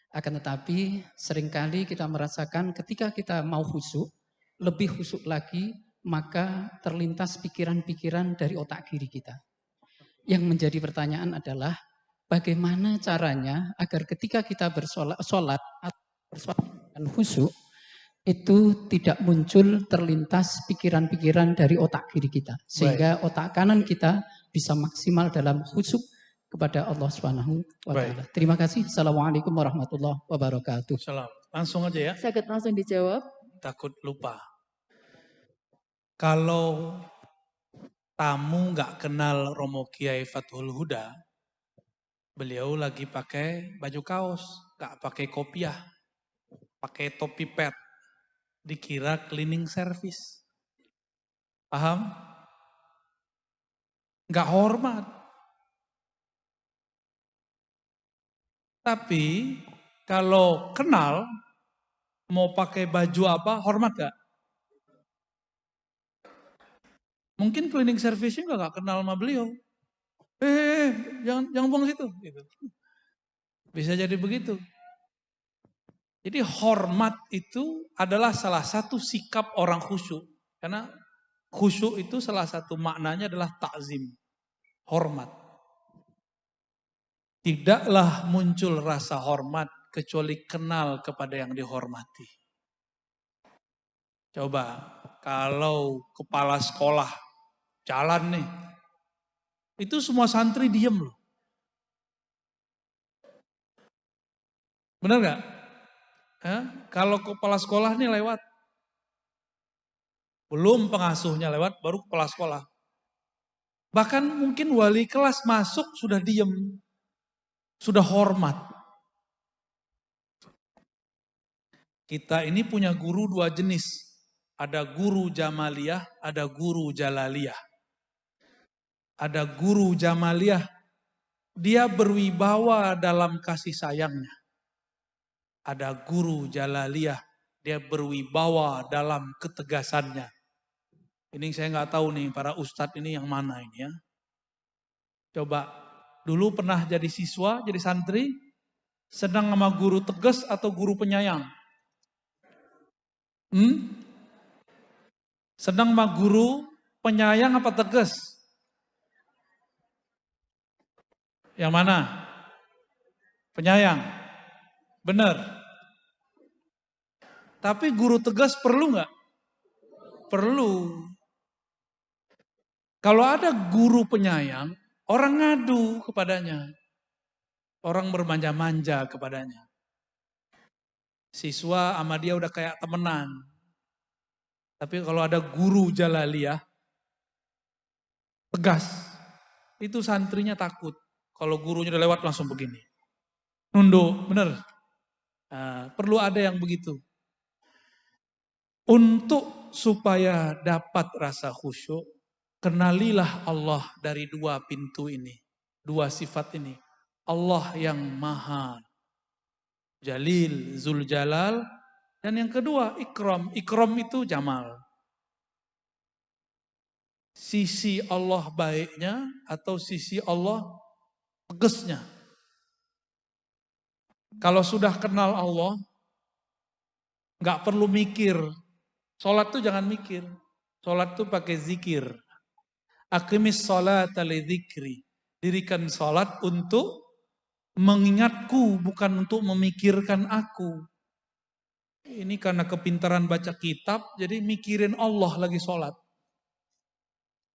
Akan tetapi seringkali kita merasakan ketika kita mau khusyuk, lebih khusyuk lagi, maka terlintas pikiran-pikiran dari otak kiri kita. Yang menjadi pertanyaan adalah, bagaimana caranya agar ketika kita bersolat atau bersolat dan khusyuk, itu tidak muncul terlintas pikiran-pikiran dari otak kiri kita. Sehingga otak kanan kita bisa maksimal dalam khusyuk kepada Allah Subhanahu wa ta'ala. Terima kasih. Assalamualaikum warahmatullahi wabarakatuh. Salam. Langsung aja ya. Sakit langsung dijawab. Takut lupa. Kalau tamu nggak kenal Romo Kiai Fathul Huda, beliau lagi pakai baju kaos, nggak pakai kopiah, pakai topi pet, dikira cleaning service. Paham? Nggak hormat. Tapi kalau kenal, mau pakai baju apa, hormat gak? Mungkin cleaning service-nya nggak kenal sama beliau. Jangan buang situ. Gitu. Bisa jadi begitu. Jadi hormat itu adalah salah satu sikap orang khusyuk. Karena khusyuk itu salah satu maknanya adalah takzim, hormat. Tidaklah muncul rasa hormat kecuali kenal kepada yang dihormati. Coba, kalau kepala sekolah jalan nih, itu semua santri diem loh. Benar gak? Kalau kepala sekolah nih lewat, belum pengasuhnya lewat, baru kepala sekolah. Bahkan mungkin wali kelas masuk sudah diem, sudah hormat. Kita ini punya guru dua jenis. Ada guru Jamaliyah, ada guru Jalaliyah. Ada guru Jamaliyah, dia berwibawa dalam kasih sayangnya. Ada guru Jalaliyah, dia berwibawa dalam ketegasannya. Ini saya nggak tahu nih para ustadz ini yang mana ini ya. Coba, dulu pernah jadi siswa, jadi santri, sedang sama guru tegas atau guru penyayang? Sedang sama guru penyayang apa tegas? Yang mana? Penyayang. Benar. Tapi guru tegas perlu nggak? Perlu. Kalau ada guru penyayang, orang ngadu kepadanya. Orang bermanja-manja kepadanya. Siswa sama dia udah kayak temenan. Tapi kalau ada guru Jalaliyah, tegas. Itu santrinya takut. Kalau gurunya udah lewat langsung begini. Nunduk, bener. Nah, perlu ada yang begitu. Untuk supaya dapat rasa khusyuk, kenalilah Allah dari dua pintu ini. Dua sifat ini. Allah yang maha jalil, zul jalal. Dan yang kedua ikram. Ikram itu jamal. Sisi Allah baiknya atau sisi Allah tegasnya. Kalau sudah kenal Allah, nggak perlu mikir. Sholat tuh jangan mikir. Sholat tuh pakai zikir. Aqimis sholata li dzikri. Dirikan sholat untuk mengingatku, bukan untuk memikirkan aku. Ini karena kepintaran baca kitab, jadi mikirin Allah lagi sholat.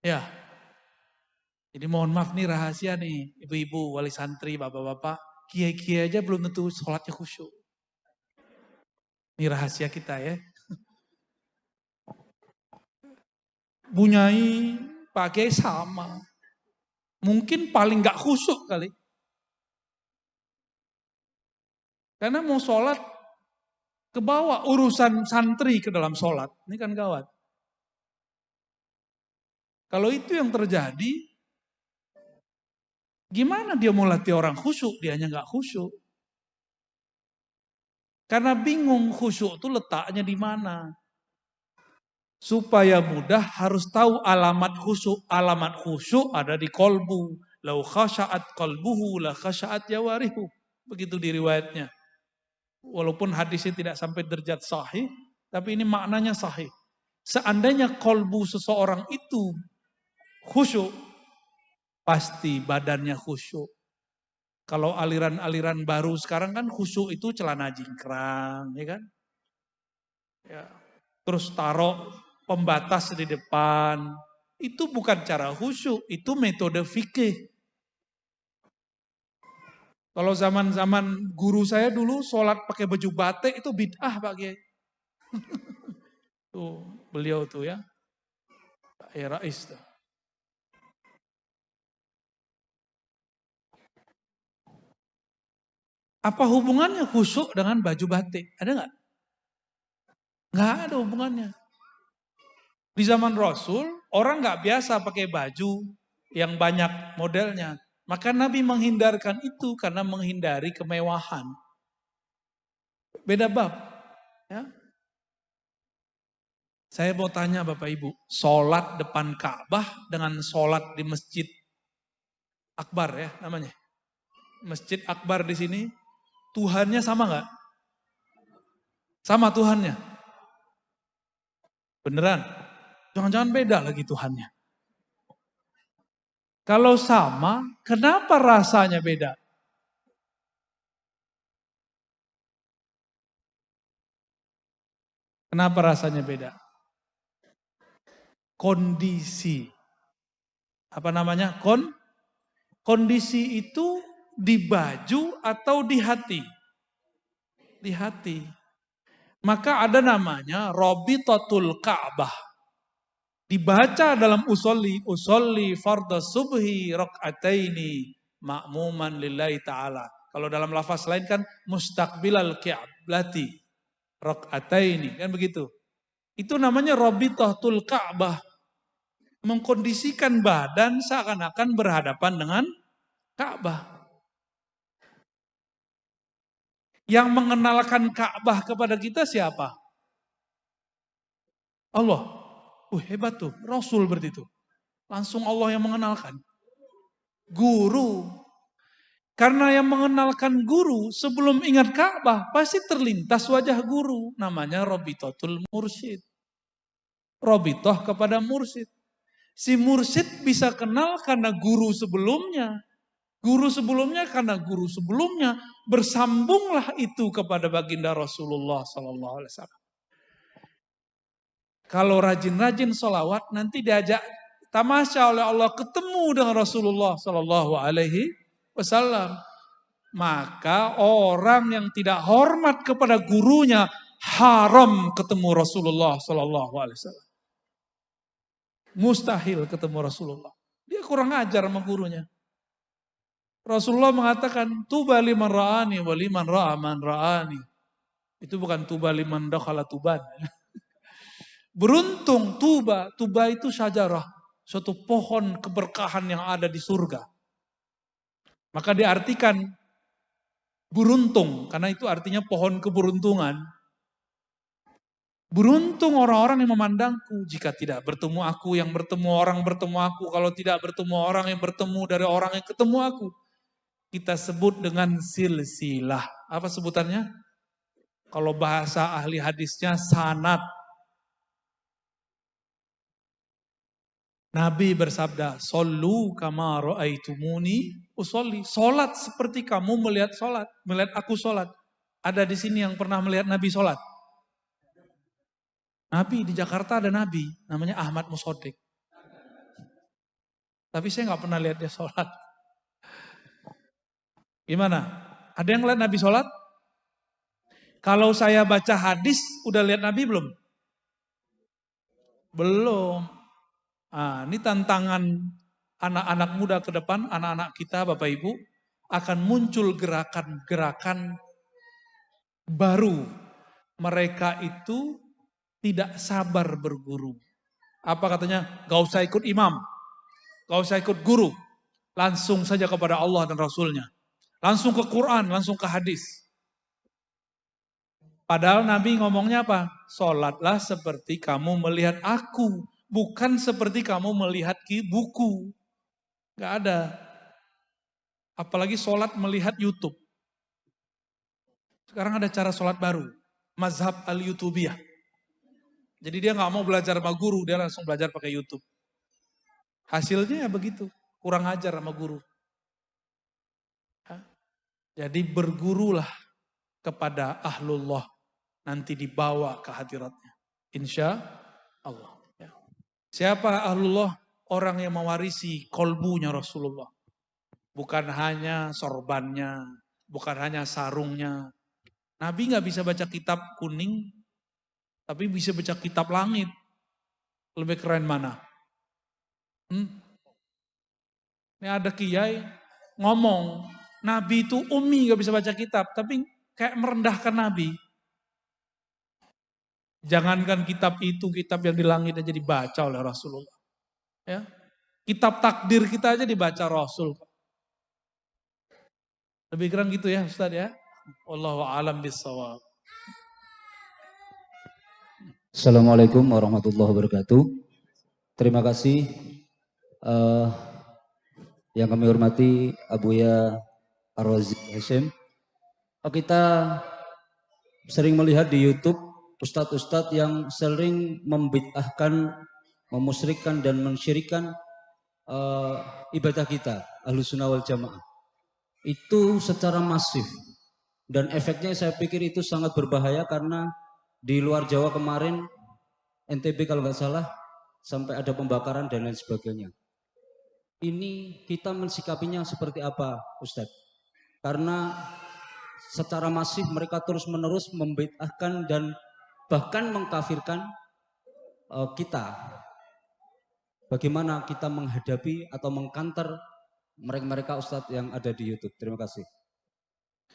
Ya. Jadi mohon maaf nih rahasia nih, ibu-ibu, wali santri, bapak-bapak. Kiai-kiai aja belum tentu sholatnya khusyuk. Ini rahasia kita ya. Bunyai, Pak Kiai sama. Mungkin paling gak khusyuk kali. Karena mau sholat, kebawa urusan santri ke dalam sholat. Ini kan gawat. Kalau itu yang terjadi, gimana dia mau latih orang khusyuk? Dianya gak khusyuk. Karena bingung khusyuk itu letaknya di mana. Supaya mudah harus tahu alamat khusyuk. Alamat khusyuk ada di kolbu. Lau khasya'at qalbuhu la khasya'at jawarihu. Begitu di riwayatnya. Walaupun hadisnya tidak sampai derajat sahih, tapi ini maknanya sahih. Seandainya kolbu seseorang itu khusyuk, pasti badannya khusyuk. Kalau aliran-aliran baru sekarang kan khusyuk itu celana jingkrang, ya kan? Ya. Terus taruh pembatas di depan. Itu bukan cara khusyuk, itu metode fikih. Kalau zaman-zaman guru saya dulu sholat pakai baju batik itu bid'ah Pak Kiai. Tuh, beliau tuh ya. Rais tuh. Apa hubungannya khusyuk dengan baju batik? Ada nggak? Nggak ada hubungannya. Di zaman Rasul, orang nggak biasa pakai baju yang banyak modelnya. Maka Nabi menghindarkan itu karena menghindari kemewahan. Beda bab. Ya. Saya mau tanya Bapak Ibu, sholat depan Ka'bah dengan sholat di Masjid Akbar ya namanya. Masjid Akbar di sini, Tuhannya sama nggak? Sama Tuhannya. Beneran? Jangan-jangan beda lagi Tuhannya. Kalau sama, kenapa rasanya beda? Kenapa rasanya beda? Kondisi. Apa namanya? Kondisi itu di baju atau di hati? Di hati. Maka ada namanya Robitatul Ka'bah. Dibaca dalam usolli fardhu subhi rak'ataini ma'muman lillahi ta'ala. Kalau dalam lafaz lain kan mustaqbilal qiblati rak'ataini kan begitu. Itu namanya Robitatul Ka'bah. Mengkondisikan badan seakan-akan berhadapan dengan Ka'bah. Yang mengenalkan Ka'bah kepada kita siapa? Allah. Hebat tuh, Rasul berarti itu. Langsung Allah yang mengenalkan. Guru. Karena yang mengenalkan guru sebelum ingat Ka'bah pasti terlintas wajah guru. Namanya Robitatul Mursyid. Robitoh kepada mursyid. Si mursyid bisa kenal karena guru sebelumnya. Guru sebelumnya karena guru sebelumnya. Bersambunglah itu kepada baginda Rasulullah SAW. Kalau rajin-rajin sholawat nanti diajak tamasya oleh Allah ketemu dengan Rasulullah SAW. Maka orang yang tidak hormat kepada gurunya haram ketemu Rasulullah SAW. Mustahil ketemu Rasulullah. Dia kurang ajar sama gurunya. Rasulullah mengatakan tuba liman ra'ani wa liman ra'a man ra'ani. Itu bukan tuba liman dakhala tuban. Beruntung tuba itu syajarah, suatu pohon keberkahan yang ada di surga. Maka diartikan beruntung, karena itu artinya pohon keberuntungan. Beruntung orang-orang yang memandangku, jika tidak bertemu aku, yang bertemu orang bertemu aku, kalau tidak bertemu orang yang bertemu dari orang yang ketemu aku. Kita sebut dengan silsilah. Apa sebutannya? Kalau bahasa ahli hadisnya sanad. Nabi bersabda, "Shollu kama ra'aitumuni usolli." Salat seperti kamu melihat aku salat. Ada di sini yang pernah melihat Nabi salat? Nabi di Jakarta ada Nabi, namanya Ahmad Musodik. Tapi saya nggak pernah lihat dia salat. Gimana? Ada yang lihat Nabi salat? Kalau saya baca hadis, udah lihat Nabi belum? Belum. Ini tantangan anak-anak muda ke depan, anak-anak kita Bapak Ibu, akan muncul gerakan-gerakan baru. Mereka itu tidak sabar berguru. Apa katanya? Gak usah ikut imam, gak usah ikut guru. Langsung saja kepada Allah dan Rasulnya. Langsung ke Quran, langsung ke hadis. Padahal Nabi ngomongnya apa? Sholatlah seperti kamu melihat aku. Bukan seperti kamu melihat buku. Gak ada. Apalagi sholat melihat YouTube. Sekarang ada cara sholat baru. Mazhab al-YouTubiyah. Jadi dia gak mau belajar sama guru, dia langsung belajar pakai YouTube. Hasilnya ya begitu. Kurang ajar sama guru. Jadi bergurulah kepada ahlullah. Nanti dibawa ke hadiratnya. Insya Allah. Siapa ahlullah? Orang yang mewarisi kolbunya Rasulullah. Bukan hanya sorbannya, bukan hanya sarungnya. Nabi nggak bisa baca kitab kuning, tapi bisa baca kitab langit. Lebih keren mana? Ini ada kiai ngomong, Nabi itu ummi gak bisa baca kitab, tapi kayak merendahkan Nabi. Jangankan kitab itu, kitab yang di langit aja dibaca oleh Rasulullah. Ya. Kitab takdir kita aja dibaca Rasul. Lebih keren gitu ya Ustaz ya. Wallahu a'lam bishawab. Assalamualaikum warahmatullahi wabarakatuh. Terima kasih yang kami hormati Abuya Ar-Razi Hashim. Kita sering melihat di YouTube ustadz-ustadz yang sering membid'ahkan, memusyrikkan dan mensyirikan ibadah kita, Ahlus Sunnah wal Jamaah. Itu secara masif. Dan efeknya saya pikir itu sangat berbahaya karena di luar Jawa kemarin, NTB kalau nggak salah, sampai ada pembakaran dan lain sebagainya. Ini kita mensikapinya seperti apa, Ustadz? Karena secara masif mereka terus-menerus membid'ahkan dan bahkan mengkafirkan kita. Bagaimana kita menghadapi atau mengkanter mereka-mereka Ustadz yang ada di YouTube? Terima kasih.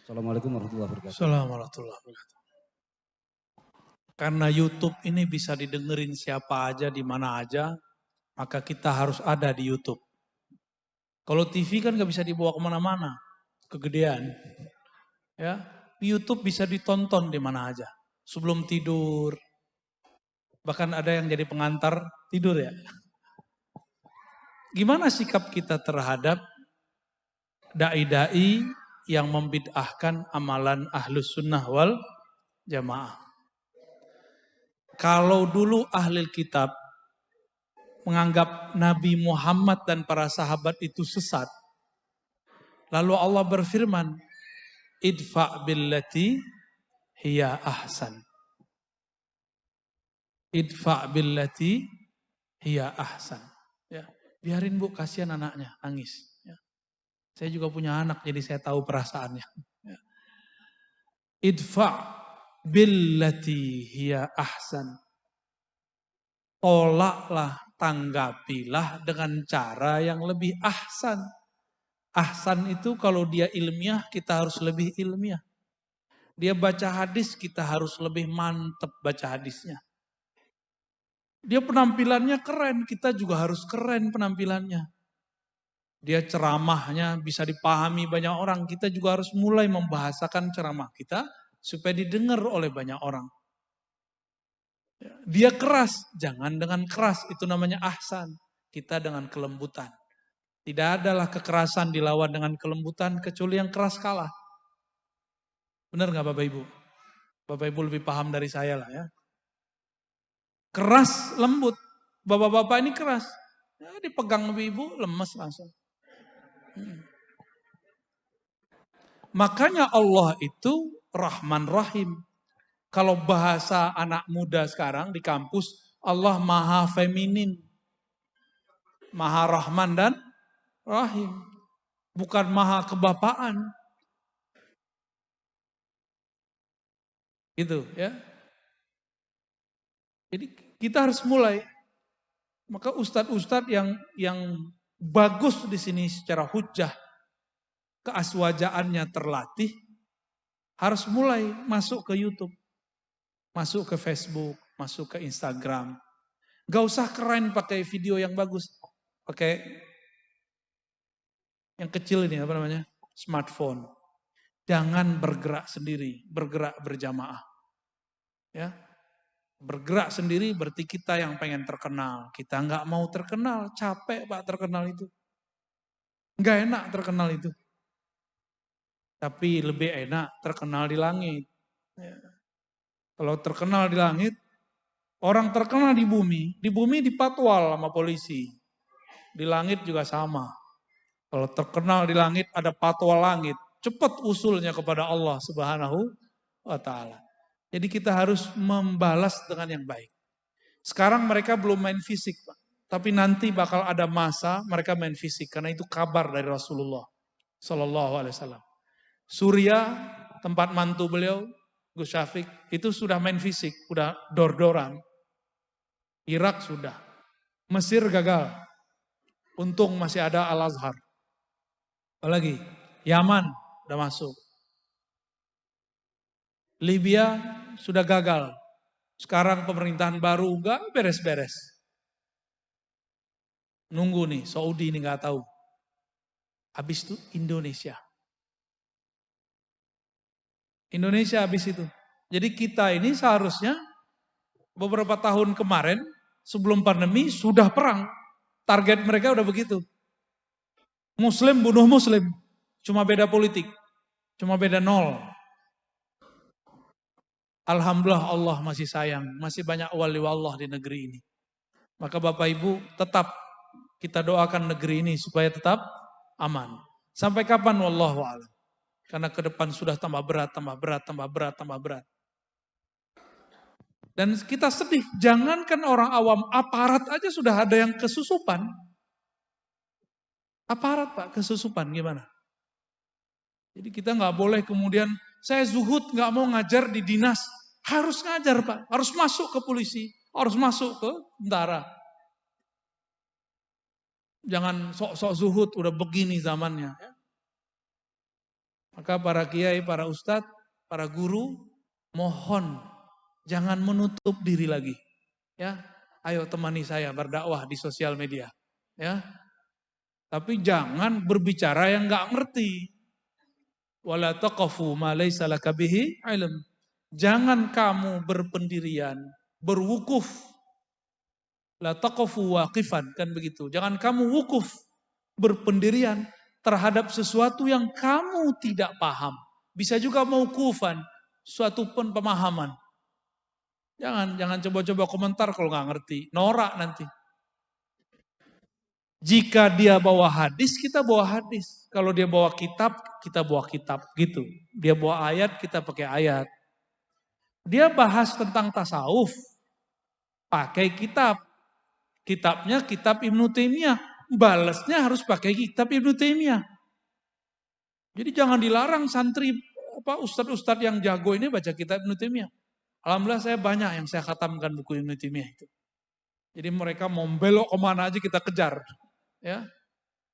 Assalamualaikum warahmatullahi wabarakatuh. Assalamualaikum warahmatullahi wabarakatuh. Karena YouTube ini bisa didengerin siapa aja, di mana aja, maka kita harus ada di YouTube. Kalau TV kan gak bisa dibawa kemana-mana, kegedean. Ya, YouTube bisa ditonton di mana aja, sebelum tidur. Bahkan ada yang jadi pengantar tidur ya. Gimana sikap kita terhadap dai-dai yang membid'ahkan amalan Ahlus Sunnah wal Jamaah? Kalau dulu ahli kitab menganggap Nabi Muhammad dan para sahabat itu sesat, lalu Allah berfirman, idfa' billati hiya ahsan. Idfa' billati hiya ahsan. Ya, biarin Bu, kasihan anaknya nangis. Ya. Saya juga punya anak, jadi saya tahu perasaannya. Ya. Idfa' billati hiya ahsan. Tolaklah, tanggapilah dengan cara yang lebih ahsan. Ahsan itu kalau dia ilmiah, kita harus lebih ilmiah. Dia baca hadis, kita harus lebih mantep baca hadisnya. Dia penampilannya keren, kita juga harus keren penampilannya. Dia ceramahnya bisa dipahami banyak orang, kita juga harus mulai membahasakan ceramah kita supaya didengar oleh banyak orang. Dia keras, jangan dengan keras, itu namanya ahsan. Kita dengan kelembutan. Tidak adalah kekerasan dilawan dengan kelembutan kecuali yang keras kalah. Benar nggak Bapak Ibu? Bapak Ibu lebih paham dari saya lah ya. Keras, lembut. Bapak-bapak ini keras. Ya, dipegang ibu lemes langsung. Makanya Allah itu Rahman Rahim. Kalau bahasa anak muda sekarang di kampus, Allah maha feminin. Maha Rahman dan Rahim. Bukan maha kebapaan. Gitu ya. Jadi kita harus mulai. Maka ustadz-ustadz yang bagus di sini secara hujjah, keaswajaannya terlatih, harus mulai masuk ke YouTube. Masuk ke Facebook, masuk ke Instagram. Gak usah keren pakai video yang bagus. Pakai yang kecil ini apa namanya? Smartphone. Jangan bergerak sendiri, bergerak berjamaah. Ya. Bergerak sendiri berarti kita yang pengen terkenal. Kita nggak mau terkenal, capek Pak terkenal itu. Nggak enak terkenal itu. Tapi lebih enak terkenal di langit. Ya. Kalau terkenal di langit, orang terkenal di bumi dipatwal sama polisi. Di langit juga sama. Kalau terkenal di langit ada patwal langit, cepat usulnya kepada Allah Subhanahu wa taala. Jadi kita harus membalas dengan yang baik. Sekarang mereka belum main fisik, Pak. Tapi nanti bakal ada masa mereka main fisik karena itu kabar dari Rasulullah sallallahu alaihi wasallam. Surya, tempat mantu beliau, Gus Syafiq, itu sudah main fisik, udah dor-doran. Irak sudah. Mesir gagal. Untung masih ada Al-Azhar. Apalagi Yaman udah masuk. Libya sudah gagal. Sekarang pemerintahan baru enggak beres-beres. Nunggu nih, Saudi ini enggak tahu. Habis itu Indonesia. Indonesia habis itu. Jadi kita ini seharusnya beberapa tahun kemarin sebelum pandemi sudah perang. Target mereka udah begitu. Muslim bunuh Muslim. Cuma beda politik. Cuma beda 0. Alhamdulillah Allah masih sayang. Masih banyak wali Allah di negeri ini. Maka Bapak Ibu tetap kita doakan negeri ini supaya tetap aman. Sampai kapan wallahu a'lam. Karena ke depan sudah tambah berat, tambah berat, tambah berat, tambah berat. Dan kita sedih, jangankan orang awam, aparat aja sudah ada yang kesusupan. Aparat Pak, kesusupan gimana? Jadi kita nggak boleh kemudian, saya zuhud nggak mau ngajar di dinas. Harus ngajar Pak, harus masuk ke polisi, harus masuk ke tentara. Jangan sok-sok zuhud, udah begini zamannya. Maka para kiai, para ustadz, para guru, mohon jangan menutup diri lagi. Ya, ayo temani saya berdakwah di sosial media. Ya, tapi jangan berbicara yang nggak ngerti. Wala taqafu ma laysa laka bihi ilm. Jangan kamu berpendirian, berwukuf. La taqafu waqifan, kan begitu. Jangan kamu wukuf, berpendirian terhadap sesuatu yang kamu tidak paham. Bisa juga mauqufan, suatu pun pemahaman. Jangan coba-coba komentar kalau nggak ngerti. Norak nanti. Jika dia bawa hadis, kita bawa hadis. Kalau dia bawa kitab, kita bawa kitab. Gitu. Dia bawa ayat, kita pakai ayat. Dia bahas tentang tasawuf, pakai kitab. Kitabnya kitab Ibnu Taimiyah. Balasnya harus pakai kitab Ibnu Taimiyah. Jadi jangan dilarang santri, ustadz-ustadz yang jago ini baca kitab Ibnu Taimiyah. Alhamdulillah saya banyak yang saya khatamkan buku Ibnu Taimiyah itu. Jadi mereka mau belok kemana aja kita kejar. Ya,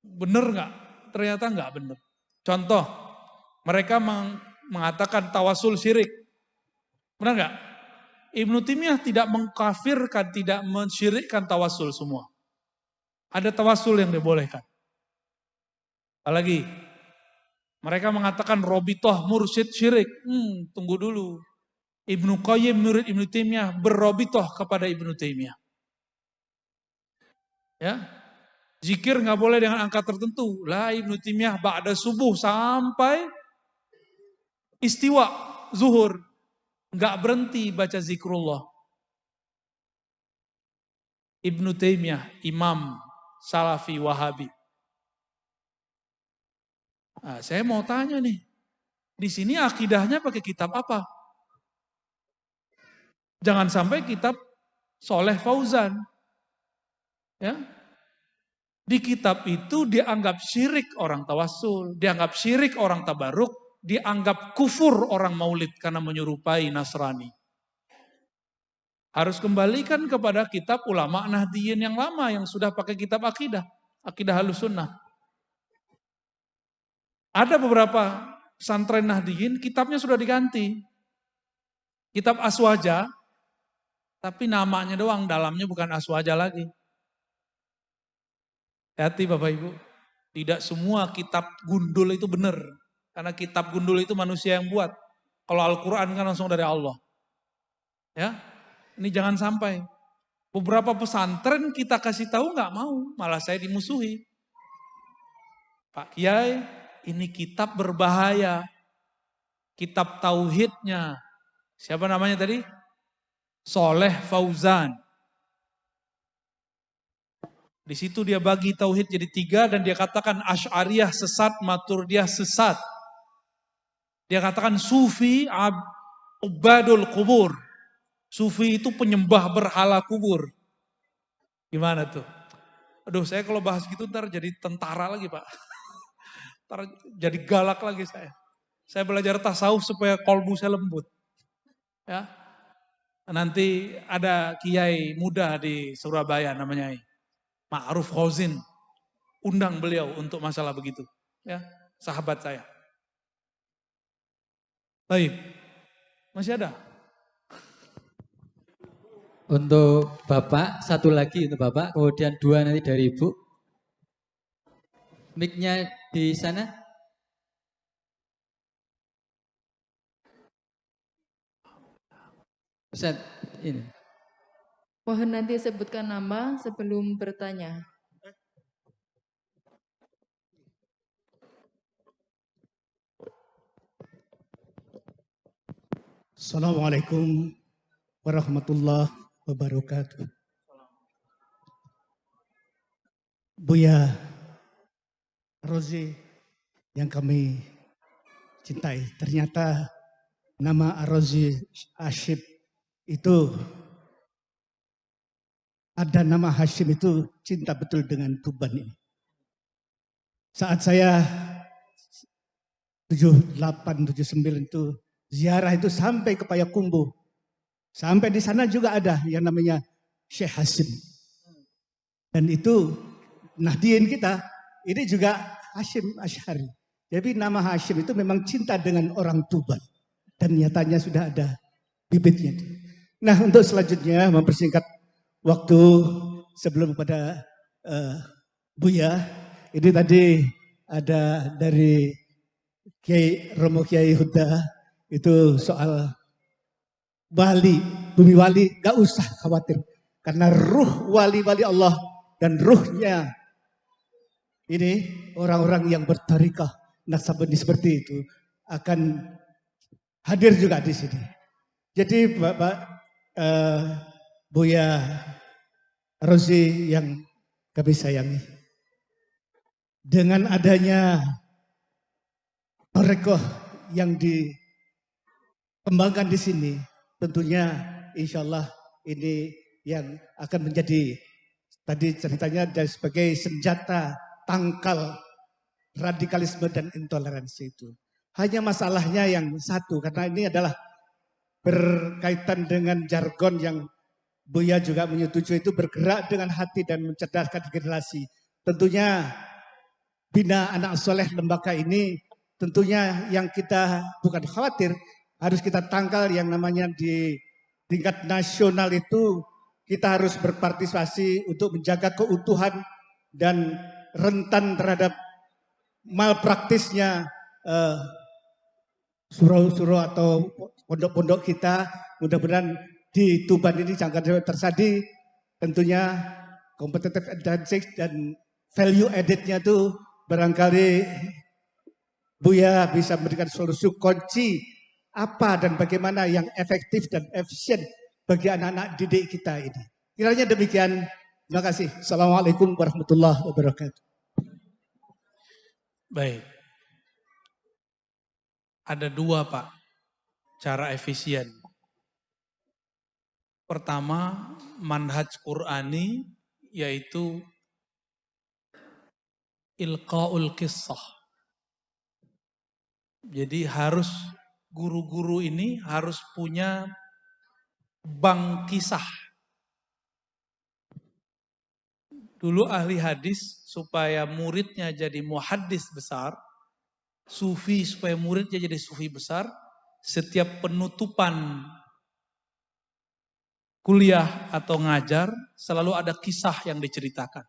bener nggak? Ternyata nggak bener. Contoh, mereka mengatakan tawasul syirik. Benar nggak? Ibnu Taimiyah tidak mengkafirkan, tidak mensyirikkan tawasul semua. Ada tawasul yang dibolehkan. Apalagi, mereka mengatakan robitoh mursyid syirik. Tunggu dulu. Ibnu Qayyim murid Ibnu Taimiyah berrobitoh kepada Ibnu Taimiyah. Ya, zikir nggak boleh dengan angka tertentu. Lah Ibnu Taimiyah ba'da subuh sampai istiwa zuhur. Nggak berhenti baca zikrullah. Ibnu Taimiyah, imam Salafi Wahabi. Nah, saya mau tanya nih, di sini akidahnya pakai kitab apa? Jangan sampai kitab Soleh Fauzan. Ya. Di kitab itu dianggap syirik orang tawasul, dianggap syirik orang tabaruk, dianggap kufur orang maulid karena menyerupai Nasrani. Harus kembalikan kepada kitab ulama Nahdiyin yang lama yang sudah pakai kitab akidah Ahlussunnah. Ada beberapa pesantren Nahdiyin kitabnya sudah diganti. Kitab Aswaja, tapi namanya doang, dalamnya bukan Aswaja lagi. Hati Bapak Ibu, tidak semua kitab gundul itu benar. Karena kitab gundul itu manusia yang buat. Kalau Al-Quran kan langsung dari Allah. Ya, ini jangan sampai. Beberapa pesantren kita kasih tahu nggak mau, malah saya dimusuhi. Pak Kiai, ini kitab berbahaya. Kitab tauhidnya. Siapa namanya tadi? Soleh Fauzan. Di situ dia bagi tauhid jadi 3 dan dia katakan Asy'ariyah sesat, Maturidiyah sesat. Dia katakan Sufi ubadul kubur. Sufi itu penyembah berhala kubur. Gimana tuh? Aduh, saya kalau bahas gitu ntar jadi tentara lagi Pak. Ntar jadi galak lagi saya. Saya belajar tasawuf supaya kolbu saya lembut. Ya. Nanti ada kiai muda di Surabaya namanya Ma'ruf Khozin. undang beliau untuk masalah begitu. Ya, sahabat saya. Baik, masih ada? Untuk Bapak, satu lagi untuk Bapak, kemudian dua nanti dari Ibu. Mic-nya di sana. Ustaz, ini. Mohon nanti sebutkan nama sebelum bertanya. Assalamualaikum warahmatullahi wabarakatuh. Buya Rozi yang kami cintai, ternyata nama Rozi Hashim itu, ada nama Hashim itu cinta betul dengan Tuban ini. Saat saya 78, 79 itu ziarah itu sampai ke Payakumbuh. Sampai di sana juga ada yang namanya Syekh Hashim. Dan itu Nahdien kita, ini juga Hashim Asy'ari. Jadi nama Hashim itu memang cinta dengan orang Tuban. Dan nyatanya sudah ada bibitnya. Nah, untuk selanjutnya mempersingkat waktu sebelum pada Buya, ini tadi ada dari Kiai Romo Kiai Huda, itu soal wali, bumi wali, gak usah khawatir. Karena ruh wali-wali Allah dan ruhnya ini orang-orang yang bertarikah nasabani seperti itu akan hadir juga di sini. Jadi Bapak Buya Rozi yang kami sayangi, dengan adanya tarekoh yang dikembangkan di sini, tentunya insya Allah ini yang akan menjadi, tadi ceritanya dari sebagai senjata tangkal radikalisme dan intoleransi itu. Hanya masalahnya yang satu, karena ini adalah berkaitan dengan jargon yang Buya juga menyetujui, itu bergerak dengan hati dan mencerdaskan generasi. Tentunya bina anak soleh lembaga ini, tentunya yang kita bukan khawatir, harus kita tangkal yang namanya di tingkat nasional itu, kita harus berpartisipasi untuk menjaga keutuhan dan rentan terhadap malpraktisnya surau-surau atau pondok-pondok kita. Mudah-mudahan di Tuban ini jangan terjadi, tentunya competitive advantage dan value added-nya itu barangkali Buya bisa memberikan solusi kunci apa dan bagaimana yang efektif dan efisien bagi anak-anak didik kita ini. Kiranya demikian. Terima kasih. Assalamualaikum warahmatullahi wabarakatuh. Baik. Ada dua Pak, cara efisien. Pertama, manhaj Qur'ani, yaitu ilqaul qissah. Jadi harus guru-guru ini harus punya bank kisah. Dulu ahli hadis supaya muridnya jadi muhaddis besar, sufi supaya muridnya jadi sufi besar, setiap penutupan kuliah atau ngajar selalu ada kisah yang diceritakan.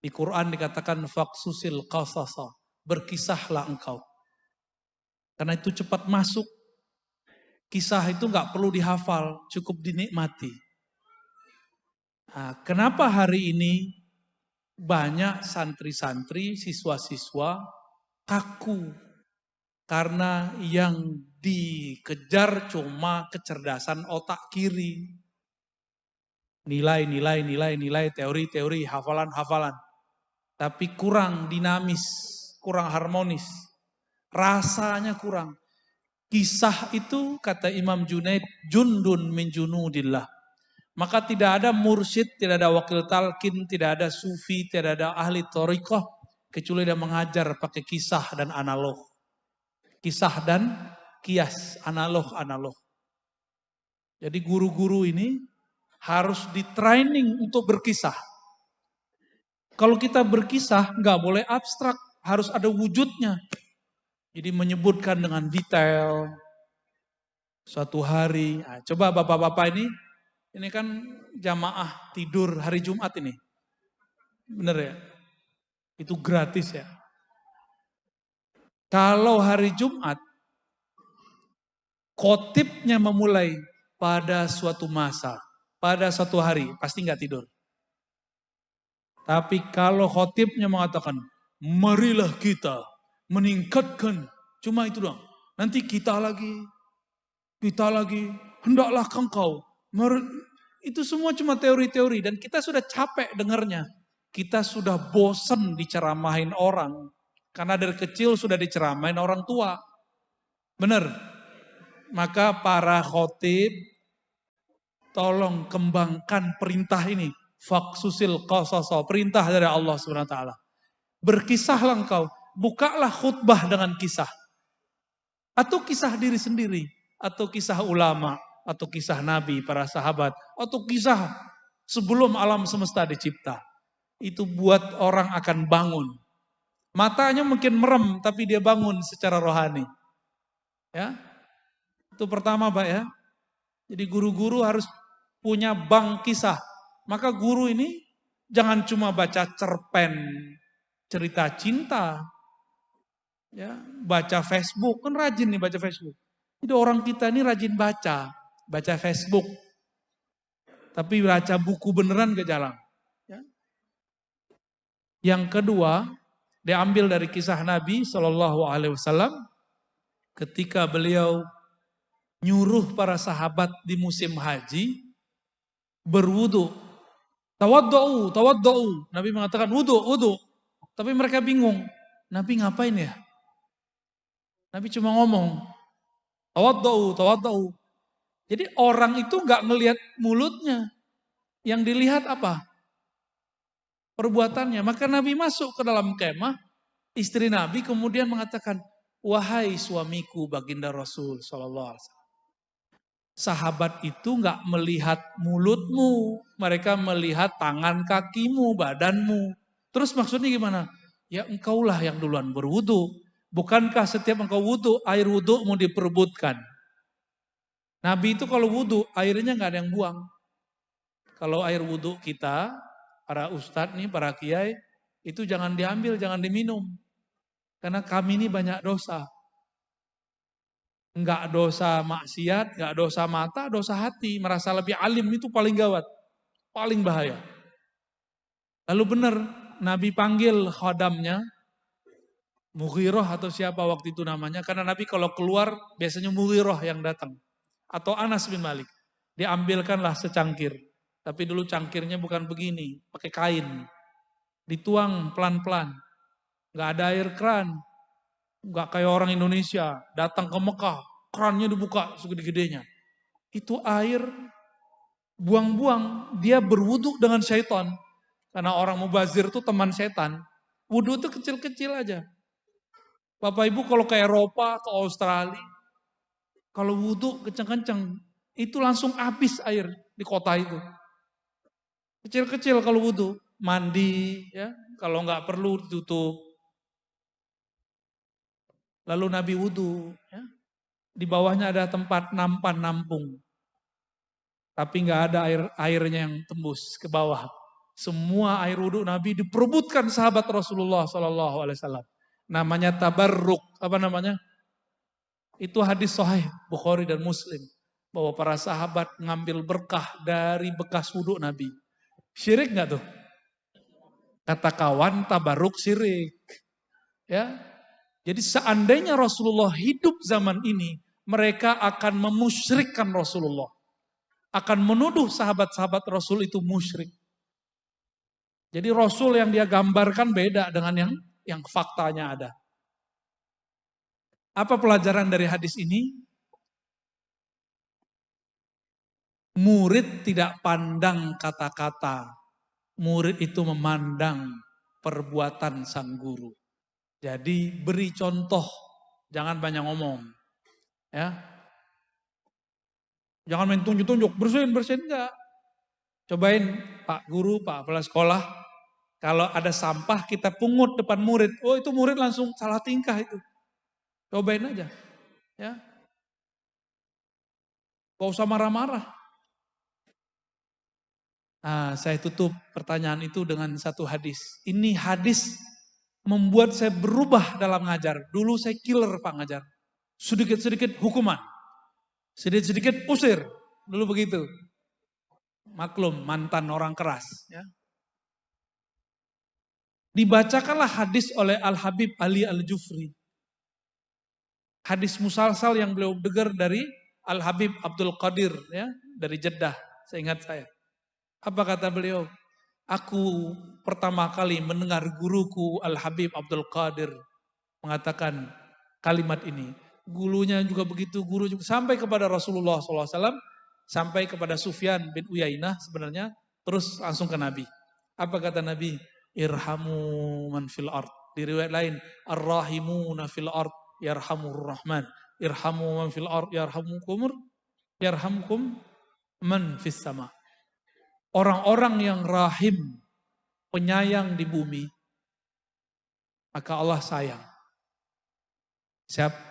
Di Quran dikatakan faqsusil qasasa, berkisahlah engkau. Karena itu cepat masuk. Kisah itu nggak perlu dihafal, cukup dinikmati. Nah, kenapa hari ini banyak santri-santri, siswa-siswa kaku? Karena yang dikejar cuma kecerdasan otak kiri. Nilai, teori, hafalan. Tapi kurang dinamis, kurang harmonis. Rasanya kurang. Kisah itu kata Imam Junaid, jundun min junudillah. Maka tidak ada mursyid, tidak ada wakil talqin, tidak ada sufi, tidak ada ahli thariqah, kecuali dia mengajar pakai kisah dan analog. Kisah dan kias, analog. Jadi guru-guru ini harus di training untuk berkisah. Kalau kita berkisah nggak boleh abstrak, harus ada wujudnya. Jadi menyebutkan dengan detail suatu hari. Nah, coba bapak-bapak ini kan jamaah tidur hari Jumat ini. Bener ya? Itu gratis ya. Kalau hari Jumat, khotibnya memulai pada suatu masa, pada suatu hari, pasti nggak tidur. Tapi kalau khotibnya mengatakan, marilah kita meningkatkan, cuma itu doang. Nanti kita lagi, hendaklah engkau. Itu semua cuma teori-teori dan kita sudah capek dengarnya. Kita sudah bosan diceramahin orang. Karena dari kecil sudah diceramahin orang tua. Benar. Maka para khotib tolong kembangkan perintah ini. Faksusil qasaso, perintah dari Allah SWT. Berkisahlah engkau, bukalah khutbah dengan kisah. Atau kisah diri sendiri, atau kisah ulama, atau kisah nabi, para sahabat, atau kisah sebelum alam semesta dicipta. Itu buat orang akan bangun. Matanya mungkin merem, tapi dia bangun secara rohani. Ya, itu pertama Pak ya. Jadi guru-guru harus punya bank kisah. Maka guru ini jangan cuma baca cerpen cerita cinta. Ya, baca Facebook, kan rajin nih baca Facebook. Jadi orang kita ini rajin baca Facebook. Tapi baca buku beneran gak jalan. Ya. Yang kedua, diambil dari kisah Nabi SAW ketika beliau nyuruh para sahabat di musim haji berwudu. Tawaddu'u. Nabi mengatakan wudu. Tapi mereka bingung. Nabi ngapain ya? Nabi cuma ngomong, tawaddu'u. Jadi orang itu gak ngelihat mulutnya. Yang dilihat apa? Perbuatannya. Maka Nabi masuk ke dalam kemah, istri Nabi kemudian mengatakan, wahai suamiku baginda Rasul SAW. Sahabat itu gak melihat mulutmu, mereka melihat tangan kakimu, badanmu. Terus maksudnya gimana? Ya engkaulah yang duluan berwudu. Bukankah setiap engkau wudu, air wudu mau diperebutkan? Nabi itu kalau wudu, airnya gak ada yang buang. Kalau air wudu kita, para ustadz nih, para kiai, itu jangan diambil, jangan diminum. Karena kami ini banyak dosa. Enggak dosa maksiat, enggak dosa mata, dosa hati. Merasa lebih alim itu paling gawat. Paling bahaya. Lalu benar, Nabi panggil khodamnya, Mughirah atau siapa waktu itu namanya. Karena Nabi kalau keluar, biasanya Mughirah yang datang. Atau Anas bin Malik. Diambilkanlah secangkir. Tapi dulu cangkirnya bukan begini, pakai kain. Dituang pelan-pelan. Enggak ada air keran. Enggak kayak orang Indonesia, datang ke Mekah, kerannya dibuka segede-gedenya. Itu air buang-buang, dia berwudu dengan syaitan. Karena orang mubazir itu teman setan. Wudu itu kecil-kecil aja. Bapak Ibu kalau ke Eropa, ke Australia, kalau wudu kenceng-kenceng, itu langsung habis air di kota itu. Kecil-kecil kalau wudu, mandi, ya kalau nggak perlu ditutup. Lalu Nabi wudu, ya. Di bawahnya ada tempat nampan nampung. Tapi nggak ada airnya yang tembus ke bawah. Semua air wudu Nabi diperebutkan sahabat Rasulullah SAW. Namanya tabarruk, apa namanya? Itu hadis sahih Bukhari dan Muslim. Bahwa para sahabat ngambil berkah dari bekas wudu Nabi. Syirik nggak tuh? Kata kawan tabarruk syirik. Ya, jadi seandainya Rasulullah hidup zaman ini, mereka akan memusyrikkan Rasulullah. Akan menuduh sahabat-sahabat Rasul itu musyrik. Jadi Rasul yang dia gambarkan beda dengan yang faktanya ada. Apa pelajaran dari hadis ini? Murid tidak pandang kata-kata. Murid itu memandang perbuatan sang guru. Jadi beri contoh, jangan banyak ngomong. Ya, jangan main tunjuk-tunjuk, bersihin enggak. Cobain Pak Guru, Pak Kepala Sekolah, Kalau ada sampah kita pungut depan murid, oh itu murid langsung salah tingkah itu. Cobain aja, ya. Gak usah marah-marah. Nah, saya tutup pertanyaan itu dengan satu hadis. Ini hadis membuat saya berubah dalam ngajar. Dulu saya killer Pak ngajar. Sedikit-sedikit hukuman. Sedikit-sedikit usir. Dulu begitu. Maklum, mantan orang keras. Ya. Dibacakanlah hadis oleh Al-Habib Ali Al-Jufri. Hadis musalsal yang beliau dengar dari Al-Habib Abdul Qadir. Ya, dari Jeddah, seingat saya. Apa kata beliau? Aku pertama kali mendengar guruku Al-Habib Abdul Qadir mengatakan kalimat ini. Gurunya juga begitu, guru juga sampai kepada Rasulullah SAW, sampai kepada Sufyan bin Uyainah sebenarnya, terus langsung ke Nabi. Apa kata Nabi? Irhamu man fil ard. Di riwayat lain, Ar-rahimuna fil ard yarhamur rahman. Irhamu man fil ard yarhamkum man fis sama. Orang-orang yang rahim, penyayang di bumi, maka Allah sayang.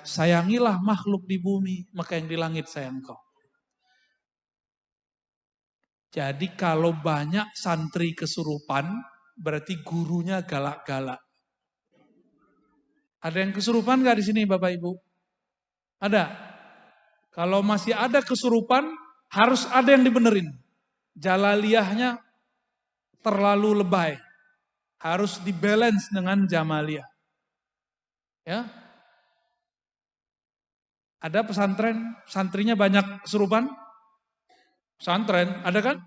Sayangilah makhluk di bumi, maka yang di langit sayang kau. Jadi kalau banyak santri kesurupan, berarti gurunya galak-galak. Ada yang kesurupan gak di sini Bapak Ibu? Ada. Kalau masih ada kesurupan, harus ada yang dibenerin. Jalaliyahnya terlalu lebay. Harus dibalance dengan jamaliyah. Ya. Ada pesantren, santrinya banyak kesurupan? Pesantren, ada kan?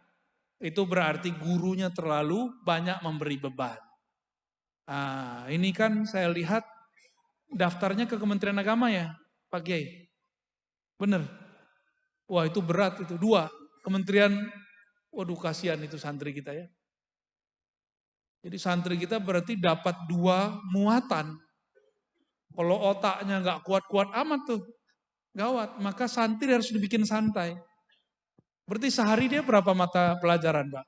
Itu berarti gurunya terlalu banyak memberi beban. Nah, ini kan saya lihat daftarnya ke Kementerian Agama ya, Pak Kiai. Bener. Wah itu berat itu. 2, Kementerian, waduh kasihan itu santri kita ya. Jadi santri kita berarti dapat 2 muatan. Kalau otaknya nggak kuat-kuat amat tuh, gawat. Maka santri harus dibikin santai. Berarti sehari dia berapa mata pelajaran, Pak?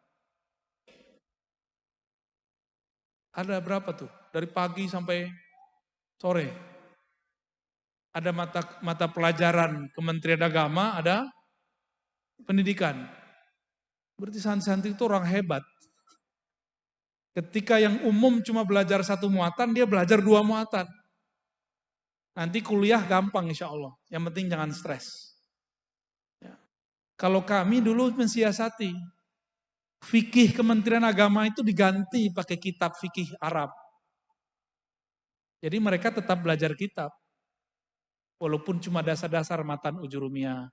Ada berapa tuh? Dari pagi sampai sore. Ada mata pelajaran Kementerian Agama, ada pendidikan. Berarti santri itu orang hebat. Ketika yang umum cuma belajar 1 muatan, dia belajar 2 muatan. Nanti kuliah gampang insya Allah. Yang penting jangan stres. Ya. Kalau kami dulu mensiasati, fikih Kementerian Agama itu diganti pakai kitab fikih Arab. Jadi mereka tetap belajar kitab. Walaupun cuma dasar-dasar matan ujurumiyah.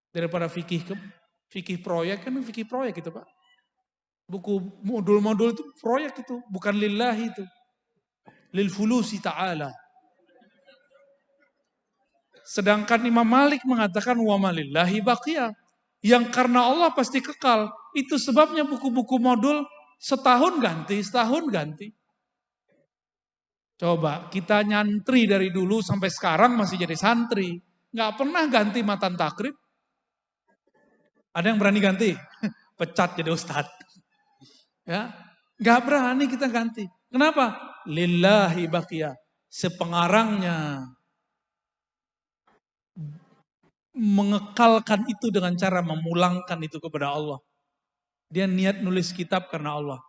Daripada fikih proyek, kan fikih proyek itu Pak. Buku modul-modul itu proyek itu, bukan lillahi itu. Lil fulusi ta'ala. Sedangkan Imam Malik mengatakan wa malillahi baqiyah. Yang karena Allah pasti kekal. Itu sebabnya buku-buku modul setahun ganti. Coba kita nyantri dari dulu sampai sekarang masih jadi santri. Nggak pernah ganti matan takrib. Ada yang berani ganti? Pecat jadi ustadz. Ya, nggak berani kita ganti. Kenapa? Lillahi baqiyah. Sepengarangnya mengekalkan itu dengan cara memulangkan itu kepada Allah. Dia niat nulis kitab karena Allah.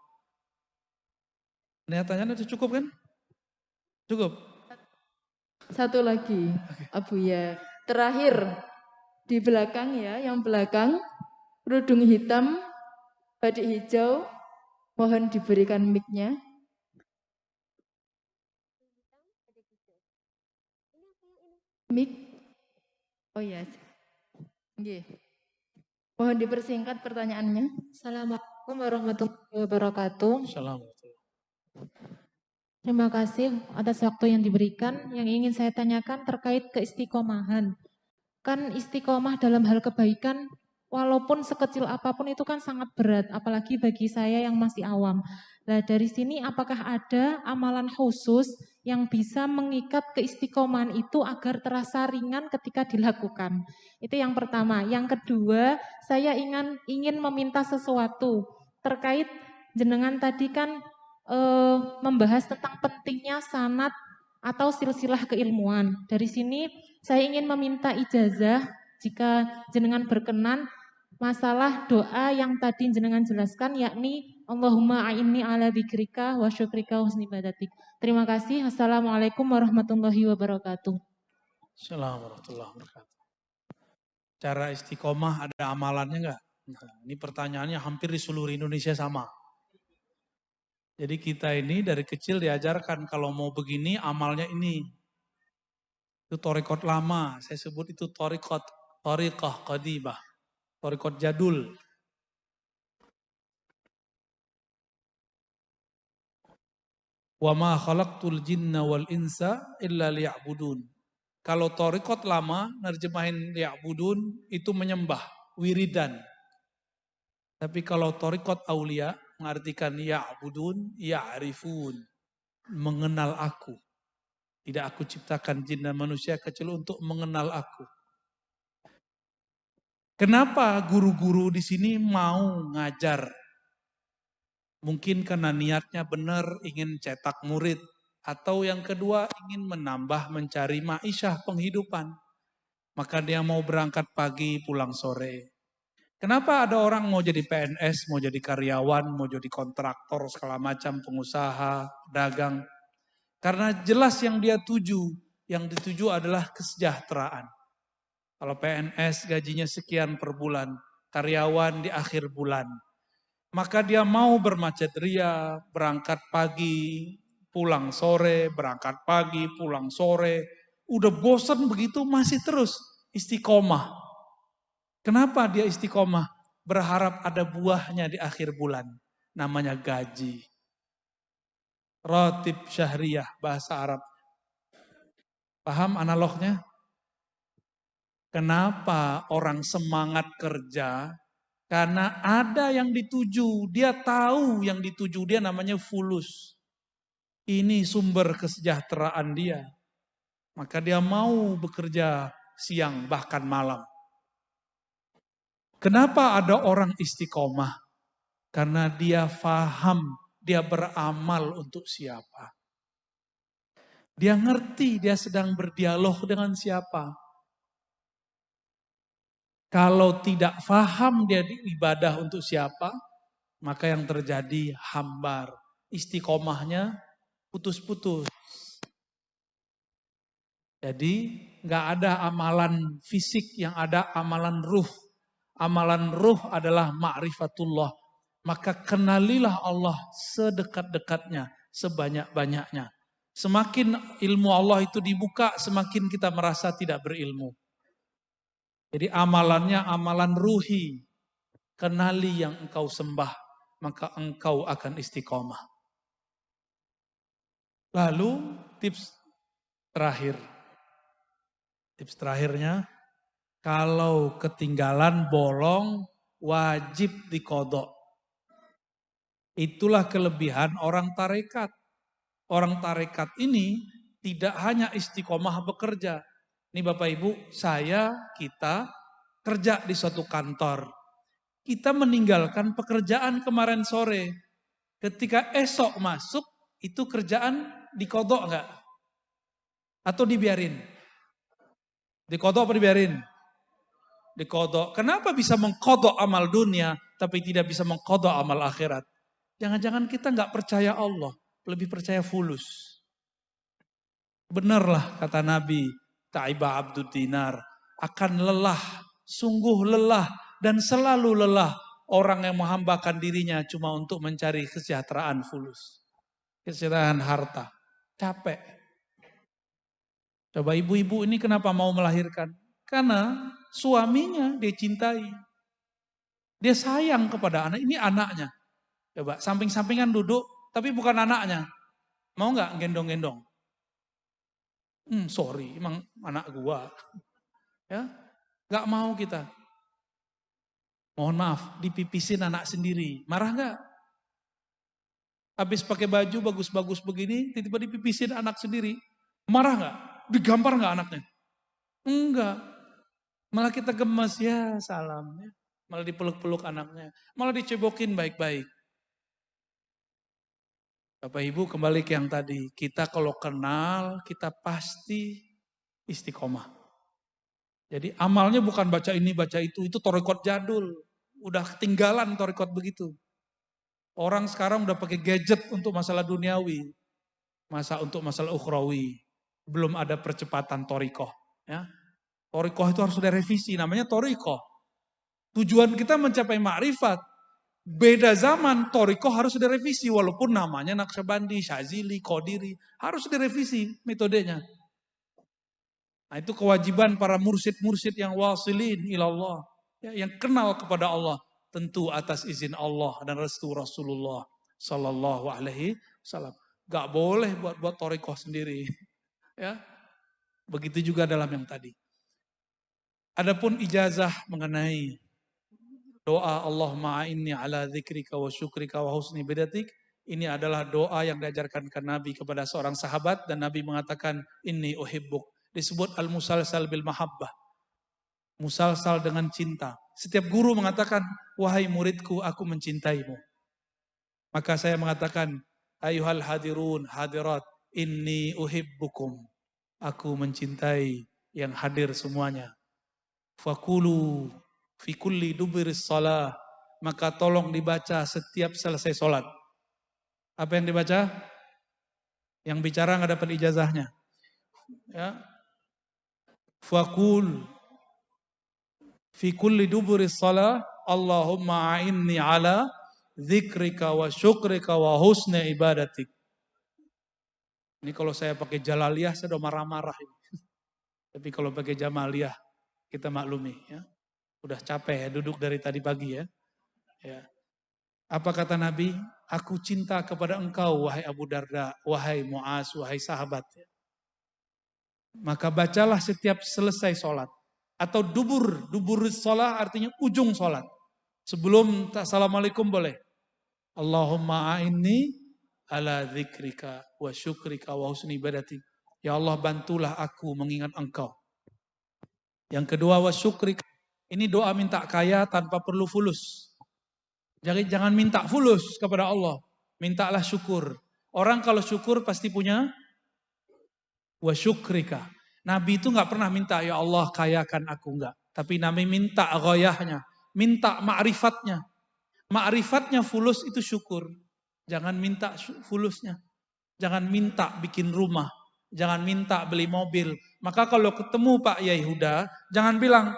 Niatannya itu cukup kan? Cukup. Satu lagi, Abu ya. Terakhir di belakang ya, yang belakang kerudung hitam, batik hijau. Mohon diberikan mic-nya. Mic. Oh ya. Yes. Mohon dipersingkat pertanyaannya. Assalamualaikum warahmatullahi wabarakatuh. Assalamualaikum. Terima kasih atas waktu yang diberikan. Yang ingin saya tanyakan terkait keistiqomahan. Kan istiqomah dalam hal kebaikan, walaupun sekecil apapun itu kan sangat berat, apalagi bagi saya yang masih awam. Nah dari sini apakah ada amalan khusus yang bisa mengikat keistiqomahan itu agar terasa ringan ketika dilakukan? Itu yang pertama. Yang kedua, saya ingin meminta sesuatu terkait jenengan tadi kan membahas tentang pentingnya sanad atau silsilah keilmuan. Dari sini saya ingin meminta ijazah jika jenengan berkenan masalah doa yang tadi jenengan jelaskan, yakni Allahumma a'inni ala dzikrika wa syukrika wa husni ibadatik. Terima kasih. Assalamualaikum warahmatullahi wabarakatuh. Assalamualaikum warahmatullahi wabarakatuh. Cara istiqomah ada amalannya enggak? Nah, ini pertanyaannya hampir di seluruh Indonesia sama. Jadi kita ini dari kecil diajarkan kalau mau begini amalnya ini. Itu thariqat lama, saya sebut itu thariqah qadimah, thariqat jadul. Wa ma khalaqtul jinna wal insa illa liya'budun. Kalau thariqat lama, nerjemahin liya'budun itu menyembah, wiridan. Tapi kalau thariqat aulia mengartikan ya'budun, ya'rifun, mengenal aku. Tidak aku ciptakan jin dan manusia kecuali untuk mengenal aku. Kenapa guru-guru di sini mau ngajar? Mungkin karena niatnya benar ingin cetak murid. Atau yang kedua ingin menambah mencari ma'isyah penghidupan. Maka dia mau berangkat pagi pulang sore. Kenapa ada orang mau jadi PNS, mau jadi karyawan, mau jadi kontraktor, segala macam, pengusaha, dagang. Karena jelas yang dia tuju, yang dituju adalah kesejahteraan. Kalau PNS gajinya sekian per bulan, karyawan di akhir bulan. Maka dia mau bermacet ria, berangkat pagi, pulang sore, berangkat pagi, pulang sore. Udah bosan begitu masih terus istiqomah. Kenapa dia istiqomah? Berharap ada buahnya di akhir bulan. Namanya gaji. Ratib syahriyah, bahasa Arab. Paham analognya? Kenapa orang semangat kerja? Karena ada yang dituju. Dia tahu yang dituju dia namanya fulus. Ini sumber kesejahteraan dia. Maka dia mau bekerja siang bahkan malam. Kenapa ada orang istiqomah? Karena dia faham, dia beramal untuk siapa. Dia ngerti dia sedang berdialog dengan siapa. Kalau tidak faham dia ibadah untuk siapa, maka yang terjadi hambar. Istiqomahnya putus-putus. Jadi nggak ada amalan fisik, yang ada amalan ruh. Amalan ruh adalah ma'rifatullah. Maka kenalilah Allah sedekat-dekatnya, sebanyak-banyaknya. Semakin ilmu Allah itu dibuka, semakin kita merasa tidak berilmu. Jadi amalannya amalan ruhi. Kenali yang engkau sembah, maka engkau akan istiqomah. Lalu tips terakhir. Tips terakhirnya, kalau ketinggalan bolong, wajib dikodok. Itulah kelebihan orang tarekat. Orang tarekat ini tidak hanya istiqomah bekerja. Ini Bapak Ibu, kita kerja di suatu kantor. Kita meninggalkan pekerjaan kemarin sore. Ketika esok masuk, itu kerjaan dikodok enggak? Atau dibiarin? Dikodok apa dibiarin? Dikodok. Kenapa bisa mengkodok amal dunia, tapi tidak bisa mengkodok amal akhirat? Jangan-jangan kita nggak percaya Allah, lebih percaya fulus. Benarlah kata Nabi, Ta'iba Abdud Dinar, akan lelah, sungguh lelah, dan selalu lelah orang yang menghambakan dirinya cuma untuk mencari kesejahteraan fulus. Kesejahteraan harta. Capek. Coba ibu-ibu ini kenapa mau melahirkan? Karena suaminya dia cintai. Dia sayang kepada anak, ini anaknya. Coba samping-sampingan duduk, tapi bukan anaknya. Mau nggak gendong-gendong? Sorry, emang anak gua. Ya, nggak mau kita. Mohon maaf, dipipisin anak sendiri. Marah nggak? Habis pakai baju bagus-bagus begini, tiba-tiba dipipisin anak sendiri. Marah nggak? Digampar nggak anaknya? Enggak. Malah kita gemes, ya salam. Ya. Malah dipeluk-peluk anaknya. Malah dicebokin baik-baik. Bapak Ibu kembali ke yang tadi, kita kalau kenal kita pasti istiqomah. Jadi amalnya bukan baca ini baca itu thariqat jadul. Udah ketinggalan thariqat begitu. Orang sekarang udah pakai gadget untuk masalah duniawi, untuk masalah ukhrawi. Belum ada percepatan thariqah. Ya. Thariqah itu harus sudah revisi, namanya thariqah. Tujuan kita mencapai ma'rifat. Beda zaman, thariqah harus direvisi walaupun namanya Naqsyabandi, Syazili, Qadiri, harus direvisi metodenya. Nah, itu kewajiban para mursyid-mursyid yang wasilin ilallah, ya, yang kenal kepada Allah, tentu atas izin Allah dan restu Rasulullah sallallahu alaihi wasallam. Gak boleh buat thariqah sendiri, ya. Begitu juga dalam yang tadi. Adapun ijazah mengenai doa Allahumma a'inni ala dzikrika wa syukrika wa husni ibadatik, ini adalah doa yang diajarkan Nabi kepada seorang sahabat dan Nabi mengatakan inni uhibbuk. Disebut al-musalsal bil mahabbah. Musalsal dengan cinta. Setiap guru mengatakan, wahai muridku aku mencintaimu. Maka saya mengatakan, ayuhal hadirun hadirat inni uhibbukum. Aku mencintai yang hadir semuanya. Fakulu fi kulli dubiris salah, maka tolong dibaca setiap selesai sholat. Apa yang dibaca? Yang bicara nggak dapat ijazahnya. Ya. Fakul fi kulli dubiris salah, Allahumma a'inni ala dzikrika wa syukrika wa husni ibadatik. Ini kalau saya pakai Jalaliyah saya udah marah-marah. Tapi kalau pakai Jamaliyah kita maklumi, ya. Udah capek ya duduk dari tadi pagi ya. Ya. Apa kata Nabi? Aku cinta kepada engkau wahai Abu Darda, wahai Mu'az, wahai sahabat. Maka bacalah setiap selesai sholat. Atau dubur sholat artinya ujung sholat. Sebelum assalamualaikum boleh. Allahumma a'inni ala dzikrika wa syukrika wa husni ibadatik. Ya Allah bantulah aku mengingat engkau. Yang kedua wa syukrika. Ini doa minta kaya tanpa perlu fulus. Jadi jangan minta fulus kepada Allah. Mintalah syukur. Orang kalau syukur pasti punya wa syukrika. Nabi itu nggak pernah minta ya Allah kayakan aku, enggak. Tapi Nabi minta ghayahnya, minta ma'rifatnya. Ma'rifatnya fulus itu syukur. Jangan minta fulusnya. Jangan minta bikin rumah. Jangan minta beli mobil. Maka kalau ketemu Pak Yai Huda, jangan bilang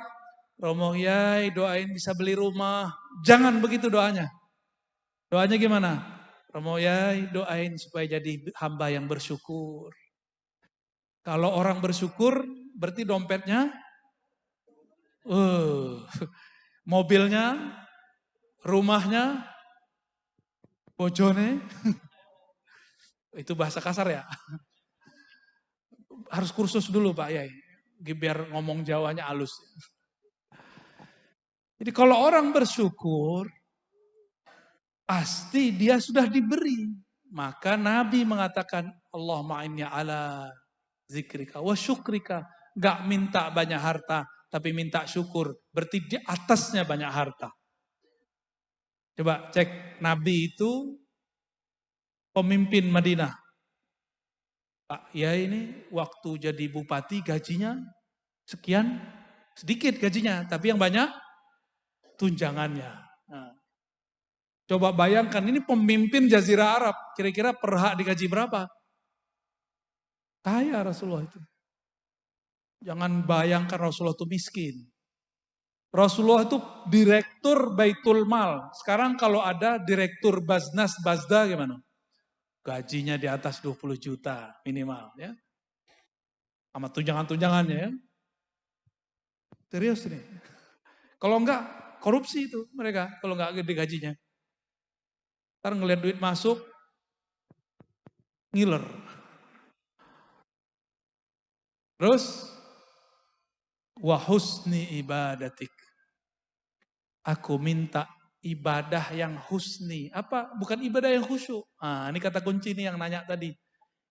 Romo Yai doain bisa beli rumah. Jangan begitu doanya. Doanya gimana? Romo Yai doain supaya jadi hamba yang bersyukur. Kalau orang bersyukur berarti dompetnya, mobilnya, rumahnya, bojone, itu bahasa kasar ya. Harus kursus dulu Pak Yai, biar ngomong Jawanya halus. Jadi kalau orang bersyukur, pasti dia sudah diberi. Maka Nabi mengatakan, Allahumma inni ala zikrika wa syukrika. Gak minta banyak harta, tapi minta syukur. Berarti di atasnya banyak harta. Coba cek, Nabi itu pemimpin Madinah. Pak Yai ini waktu jadi bupati gajinya sekian, sedikit gajinya. Tapi yang banyak tunjangannya. Nah, coba bayangkan ini pemimpin Jazirah Arab, kira-kira per hak digaji berapa? Kaya Rasulullah itu. Jangan bayangkan Rasulullah itu miskin. Rasulullah itu direktur Baitul Mal. Sekarang kalau ada direktur Baznas Bazda gimana? Gajinya di atas 20 juta minimal ya. Sama tunjangan-tunjangannya ya. Serius nih. Kalau enggak korupsi itu mereka kalau enggak gede gajinya. Ntar ngeliat duit masuk, ngiler. Terus, wa husni ibadatik. Aku minta ibadah yang husni. Apa? Bukan ibadah yang khusyuk. Nah, ini kata kunci nih yang nanya tadi.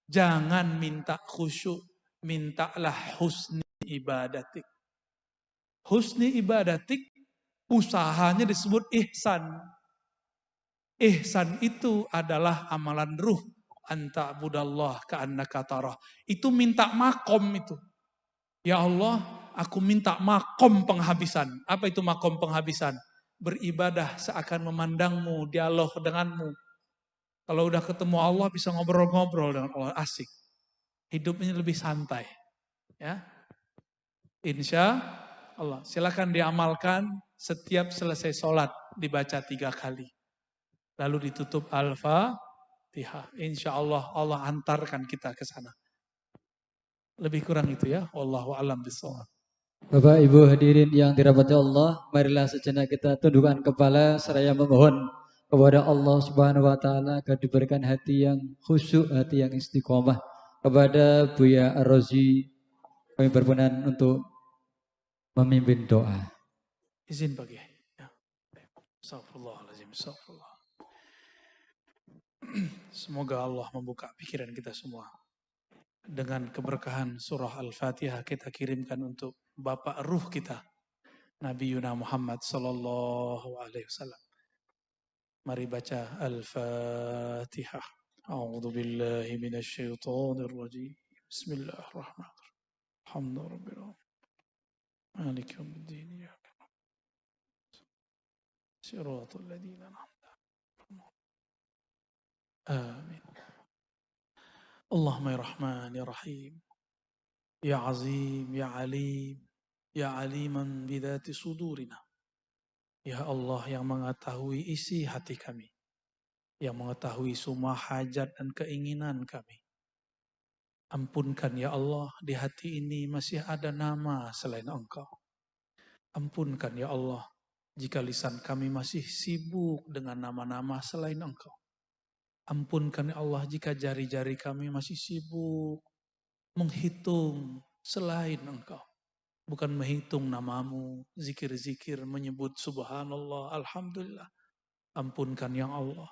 Jangan minta khusyuk, mintalah husni ibadatik. Husni ibadatik, usahanya disebut ihsan. Ihsan itu adalah amalan ruh, anta budallah ka'annaka tarah. Itu minta makom itu. Ya Allah, aku minta makom penghabisan. Apa itu makom penghabisan? Beribadah seakan memandangmu, dialog denganmu. Kalau udah ketemu Allah bisa ngobrol-ngobrol dengan Allah, asik. Hidupnya lebih santai. Ya, insya Allah. Silakan diamalkan setiap selesai sholat dibaca 3 kali. Lalu ditutup Al-Fatihah. Insya Allah Allah antarkan kita ke sana. Lebih kurang itu ya. Wallahu a'lam bishawab. Bapak Ibu hadirin yang dirahmati Allah, marilah sejenak kita tundukkan kepala seraya memohon kepada Allah Subhanahu wa taala agar diberikan hati yang khusyuk, hati yang istiqomah. Kepada Buya Ar-Razi kami berkenan untuk memimpin doa. Izin bagi. Ya. Astagfirullahaladzim. Astagfirullah. Semoga Allah membuka pikiran kita semua. Dengan keberkahan surah Al-Fatihah kita kirimkan untuk Bapak Ruh kita. Nabi Yuna Muhammad sallallahu alaihi wasallam. Mari baca Al-Fatihah. A'udzu billahi minasy syaithanir rajim. Bismillahirrahmanirrahim. Alhamdulillah. Maliki yaumiddin. Shiratal ladzina an'amta 'alaihim. Amin. Allahumma ya Rahman ya Rahim. Ya Azim ya Alim. Ya Aliman bidati sudurina. Ya Allah yang mengetahui isi hati kami. Yang mengetahui semua hajat dan keinginan kami. Ampunkan ya Allah, di hati ini masih ada nama selain Engkau. Ampunkan ya Allah, jika lisan kami masih sibuk dengan nama-nama selain Engkau. Ampunkan ya Allah, jika jari-jari kami masih sibuk menghitung selain Engkau. Bukan menghitung namamu, zikir-zikir, menyebut subhanallah, alhamdulillah. Ampunkan ya Allah.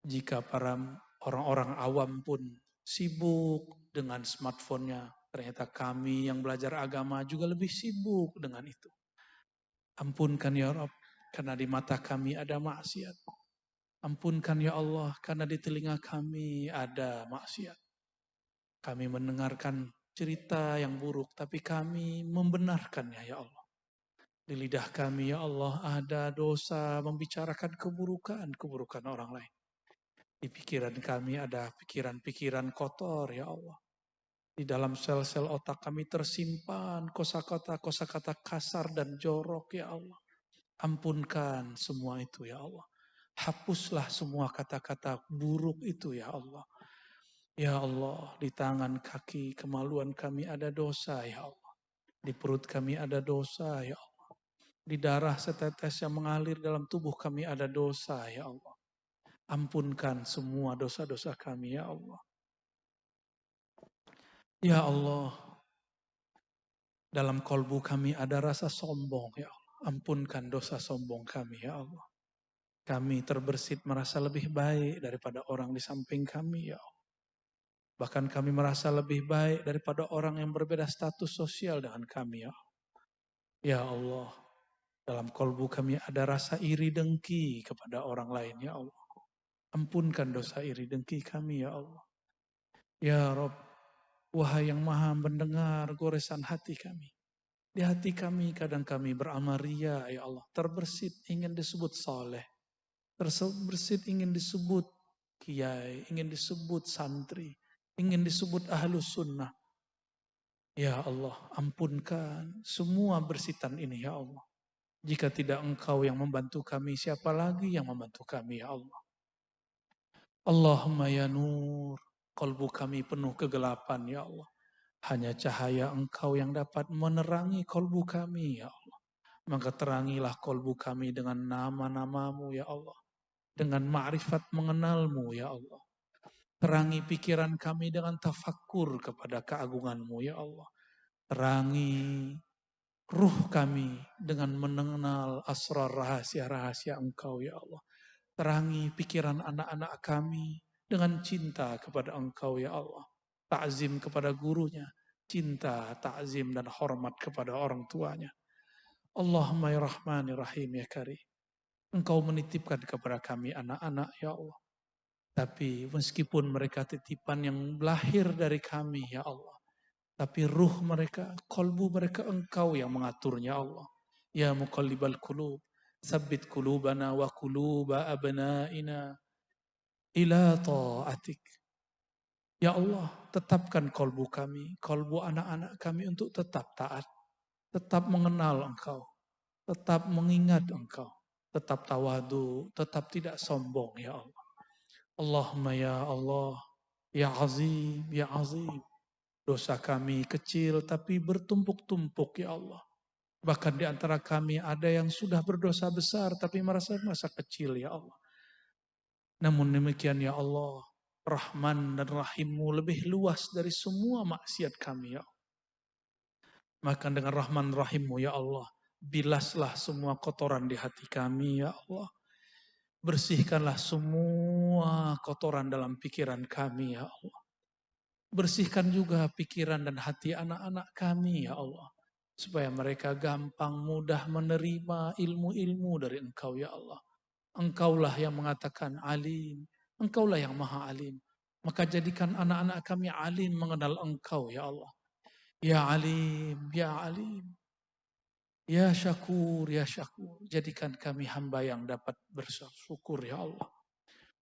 Jika para orang-orang awam pun sibuk dengan smartphone-nya, ternyata kami yang belajar agama juga lebih sibuk dengan itu. Ampunkan ya Rabb, karena di mata kami ada maksiat. Ampunkan ya Allah, karena di telinga kami ada maksiat. Kami mendengarkan cerita yang buruk, tapi kami membenarkannya ya Allah. Di lidah kami ya Allah ada dosa membicarakan keburukan orang lain. Di pikiran kami ada pikiran-pikiran kotor ya Allah. Di dalam sel-sel otak kami tersimpan kosakata kasar dan jorok ya Allah. Ampunkan semua itu ya Allah. Hapuslah semua kata-kata buruk itu ya Allah. Ya Allah, di tangan kaki kemaluan kami ada dosa ya Allah. Di perut kami ada dosa ya Allah. Di darah setetes yang mengalir dalam tubuh kami ada dosa ya Allah. Ampunkan semua dosa-dosa kami ya Allah. Ya Allah, dalam kolbu kami ada rasa sombong ya Allah. Ampunkan dosa sombong kami ya Allah. Kami terbersit merasa lebih baik daripada orang di samping kami ya Allah. Bahkan kami merasa lebih baik daripada orang yang berbeda status sosial dengan kami ya Allah. Ya Allah, dalam kolbu kami ada rasa iri dengki kepada orang lain ya Allah. Ampunkan dosa iri dengki kami ya Allah. Ya Rabb, wahai yang maha mendengar goresan hati kami. Di hati kami kadang kami beramal ria ya Allah. Terbersit ingin disebut saleh. Terbersit ingin disebut kiai. Ingin disebut santri. Ingin disebut ahlus sunnah. Ya Allah, ampunkan semua bersitan ini ya Allah. Jika tidak Engkau yang membantu kami, siapa lagi yang membantu kami ya Allah. Allahumma ya nur, kalbu kami penuh kegelapan ya Allah. Hanya cahaya Engkau yang dapat menerangi kalbu kami ya Allah. Maka terangilah kalbu kami dengan nama-namamu ya Allah. Dengan ma'rifat mengenalmu ya Allah. Terangi pikiran kami dengan tafakkur kepada keagunganmu ya Allah. Terangi ruh kami dengan mengenal asrar rahasia-rahasia Engkau ya Allah. Terangi pikiran anak-anak kami dengan cinta kepada Engkau ya Allah. Ta'zim kepada gurunya. Cinta, ta'zim dan hormat kepada orang tuanya. Allahumma ya Rahman ya Rahim ya Karim. Engkau menitipkan kepada kami anak-anak ya Allah. Tapi meskipun mereka titipan yang lahir dari kami ya Allah. Tapi ruh mereka, kolbu mereka Engkau yang mengaturnya Allah. Ya muqallibal qulub, tsabbit qulubana wa quluba abnaina ila ta'atik. Ya Allah, tetapkan kolbu kami, kolbu anak-anak kami untuk tetap taat. Tetap mengenal Engkau, tetap mengingat Engkau, tetap tawadu, tetap tidak sombong ya Allah. Allahumma ya Allah, ya azim, ya azim. Dosa kami kecil tapi bertumpuk-tumpuk ya Allah. Bahkan di antara kami ada yang sudah berdosa besar tapi merasa kecil ya Allah. Namun demikian ya Allah, Rahman dan Rahim-Mu lebih luas dari semua maksiat kami ya Allah. Maka dengan Rahman Rahim-Mu ya Allah, bilaslah semua kotoran di hati kami ya Allah. Bersihkanlah semua kotoran dalam pikiran kami ya Allah. Bersihkan juga pikiran dan hati anak-anak kami ya Allah. Supaya mereka gampang mudah menerima ilmu-ilmu dari Engkau ya Allah. Engkaulah yang mengatakan alim. Engkaulah yang maha alim. Maka jadikan anak-anak kami alim mengenal Engkau ya Allah. Ya alim, ya alim. Ya syakur, ya syakur. Jadikan kami hamba yang dapat bersyukur ya Allah.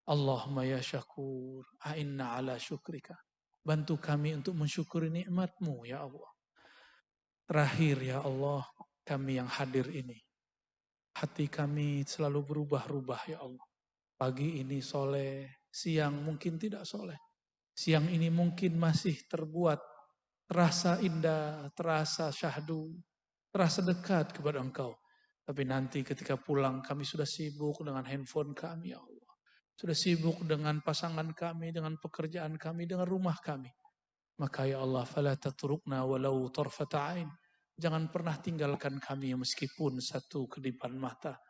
Allahumma ya syakur. A'inna ala syukrika. Bantu kami untuk mensyukuri nikmat-Mu ya Allah. Terakhir ya Allah, kami yang hadir ini. Hati kami selalu berubah-ubah ya Allah. Pagi ini soleh, siang mungkin tidak soleh. Siang ini mungkin masih terbuat, terasa indah, terasa syahdu, terasa dekat kepada Engkau. Tapi nanti ketika pulang kami sudah sibuk dengan handphone kami ya Allah. Sudah sibuk dengan pasangan kami, dengan pekerjaan kami, dengan rumah kami. Maka ya Allah, fala tatrukna walau tarfata ain. Jangan pernah tinggalkan kami meskipun satu kedipan mata.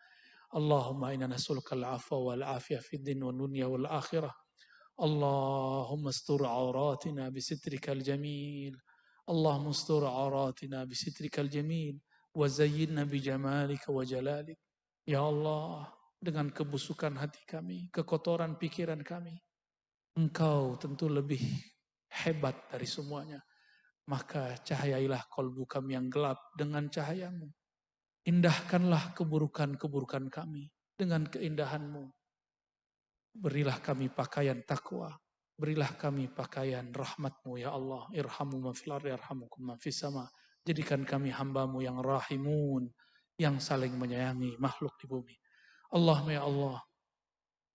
Allahumma inna nas'aluka al-'afwa wal 'afiyah fid din wal dunya wal akhirah. Allahumma astur 'auratina bi sitrikal jamil. Allahumma astur 'auratina bi sitrikal jamil wa zayyinna bi jamalika wa jalalik. Ya Allah, dengan kebusukan hati kami, kekotoran pikiran kami, Engkau tentu lebih hebat dari semuanya. Maka cahayailah kolbu kami yang gelap dengan cahayamu. Indahkanlah keburukan-keburukan kami dengan keindahanmu. Berilah kami pakaian takwa. Berilah kami pakaian rahmatmu ya Allah. Irhamu man fil ardi yarhamukum man fis sama. Jadikan kami hambamu yang rahimun. Yang saling menyayangi makhluk di bumi. Allahumma ya Allah.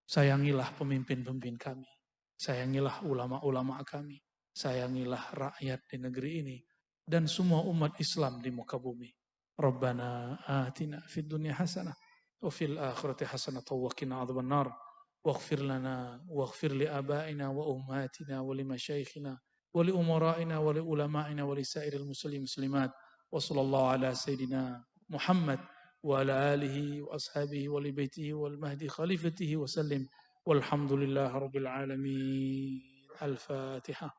Sayangilah pemimpin-pemimpin kami. Sayangilah ulama-ulama kami. Sayangilah rakyat di negeri ini dan semua umat Islam di muka bumi. Rabbana atina fid dunya hasanah wa fil akhirati hasanah wa qina adzabannar. Waghfir lana waghfir li abaina wa ummatina wa li masyayikhina wa li umara'ina wa li ulama'ina wa li sa'iril muslimin muslimat. Wa sallallahu ala sayidina Muhammad wa ala alihi wa ashabihi wa li baitihi wal mahdi khalifatihi wa sallim. Walhamdulillahi rabbil alamin. Al-Fatihah.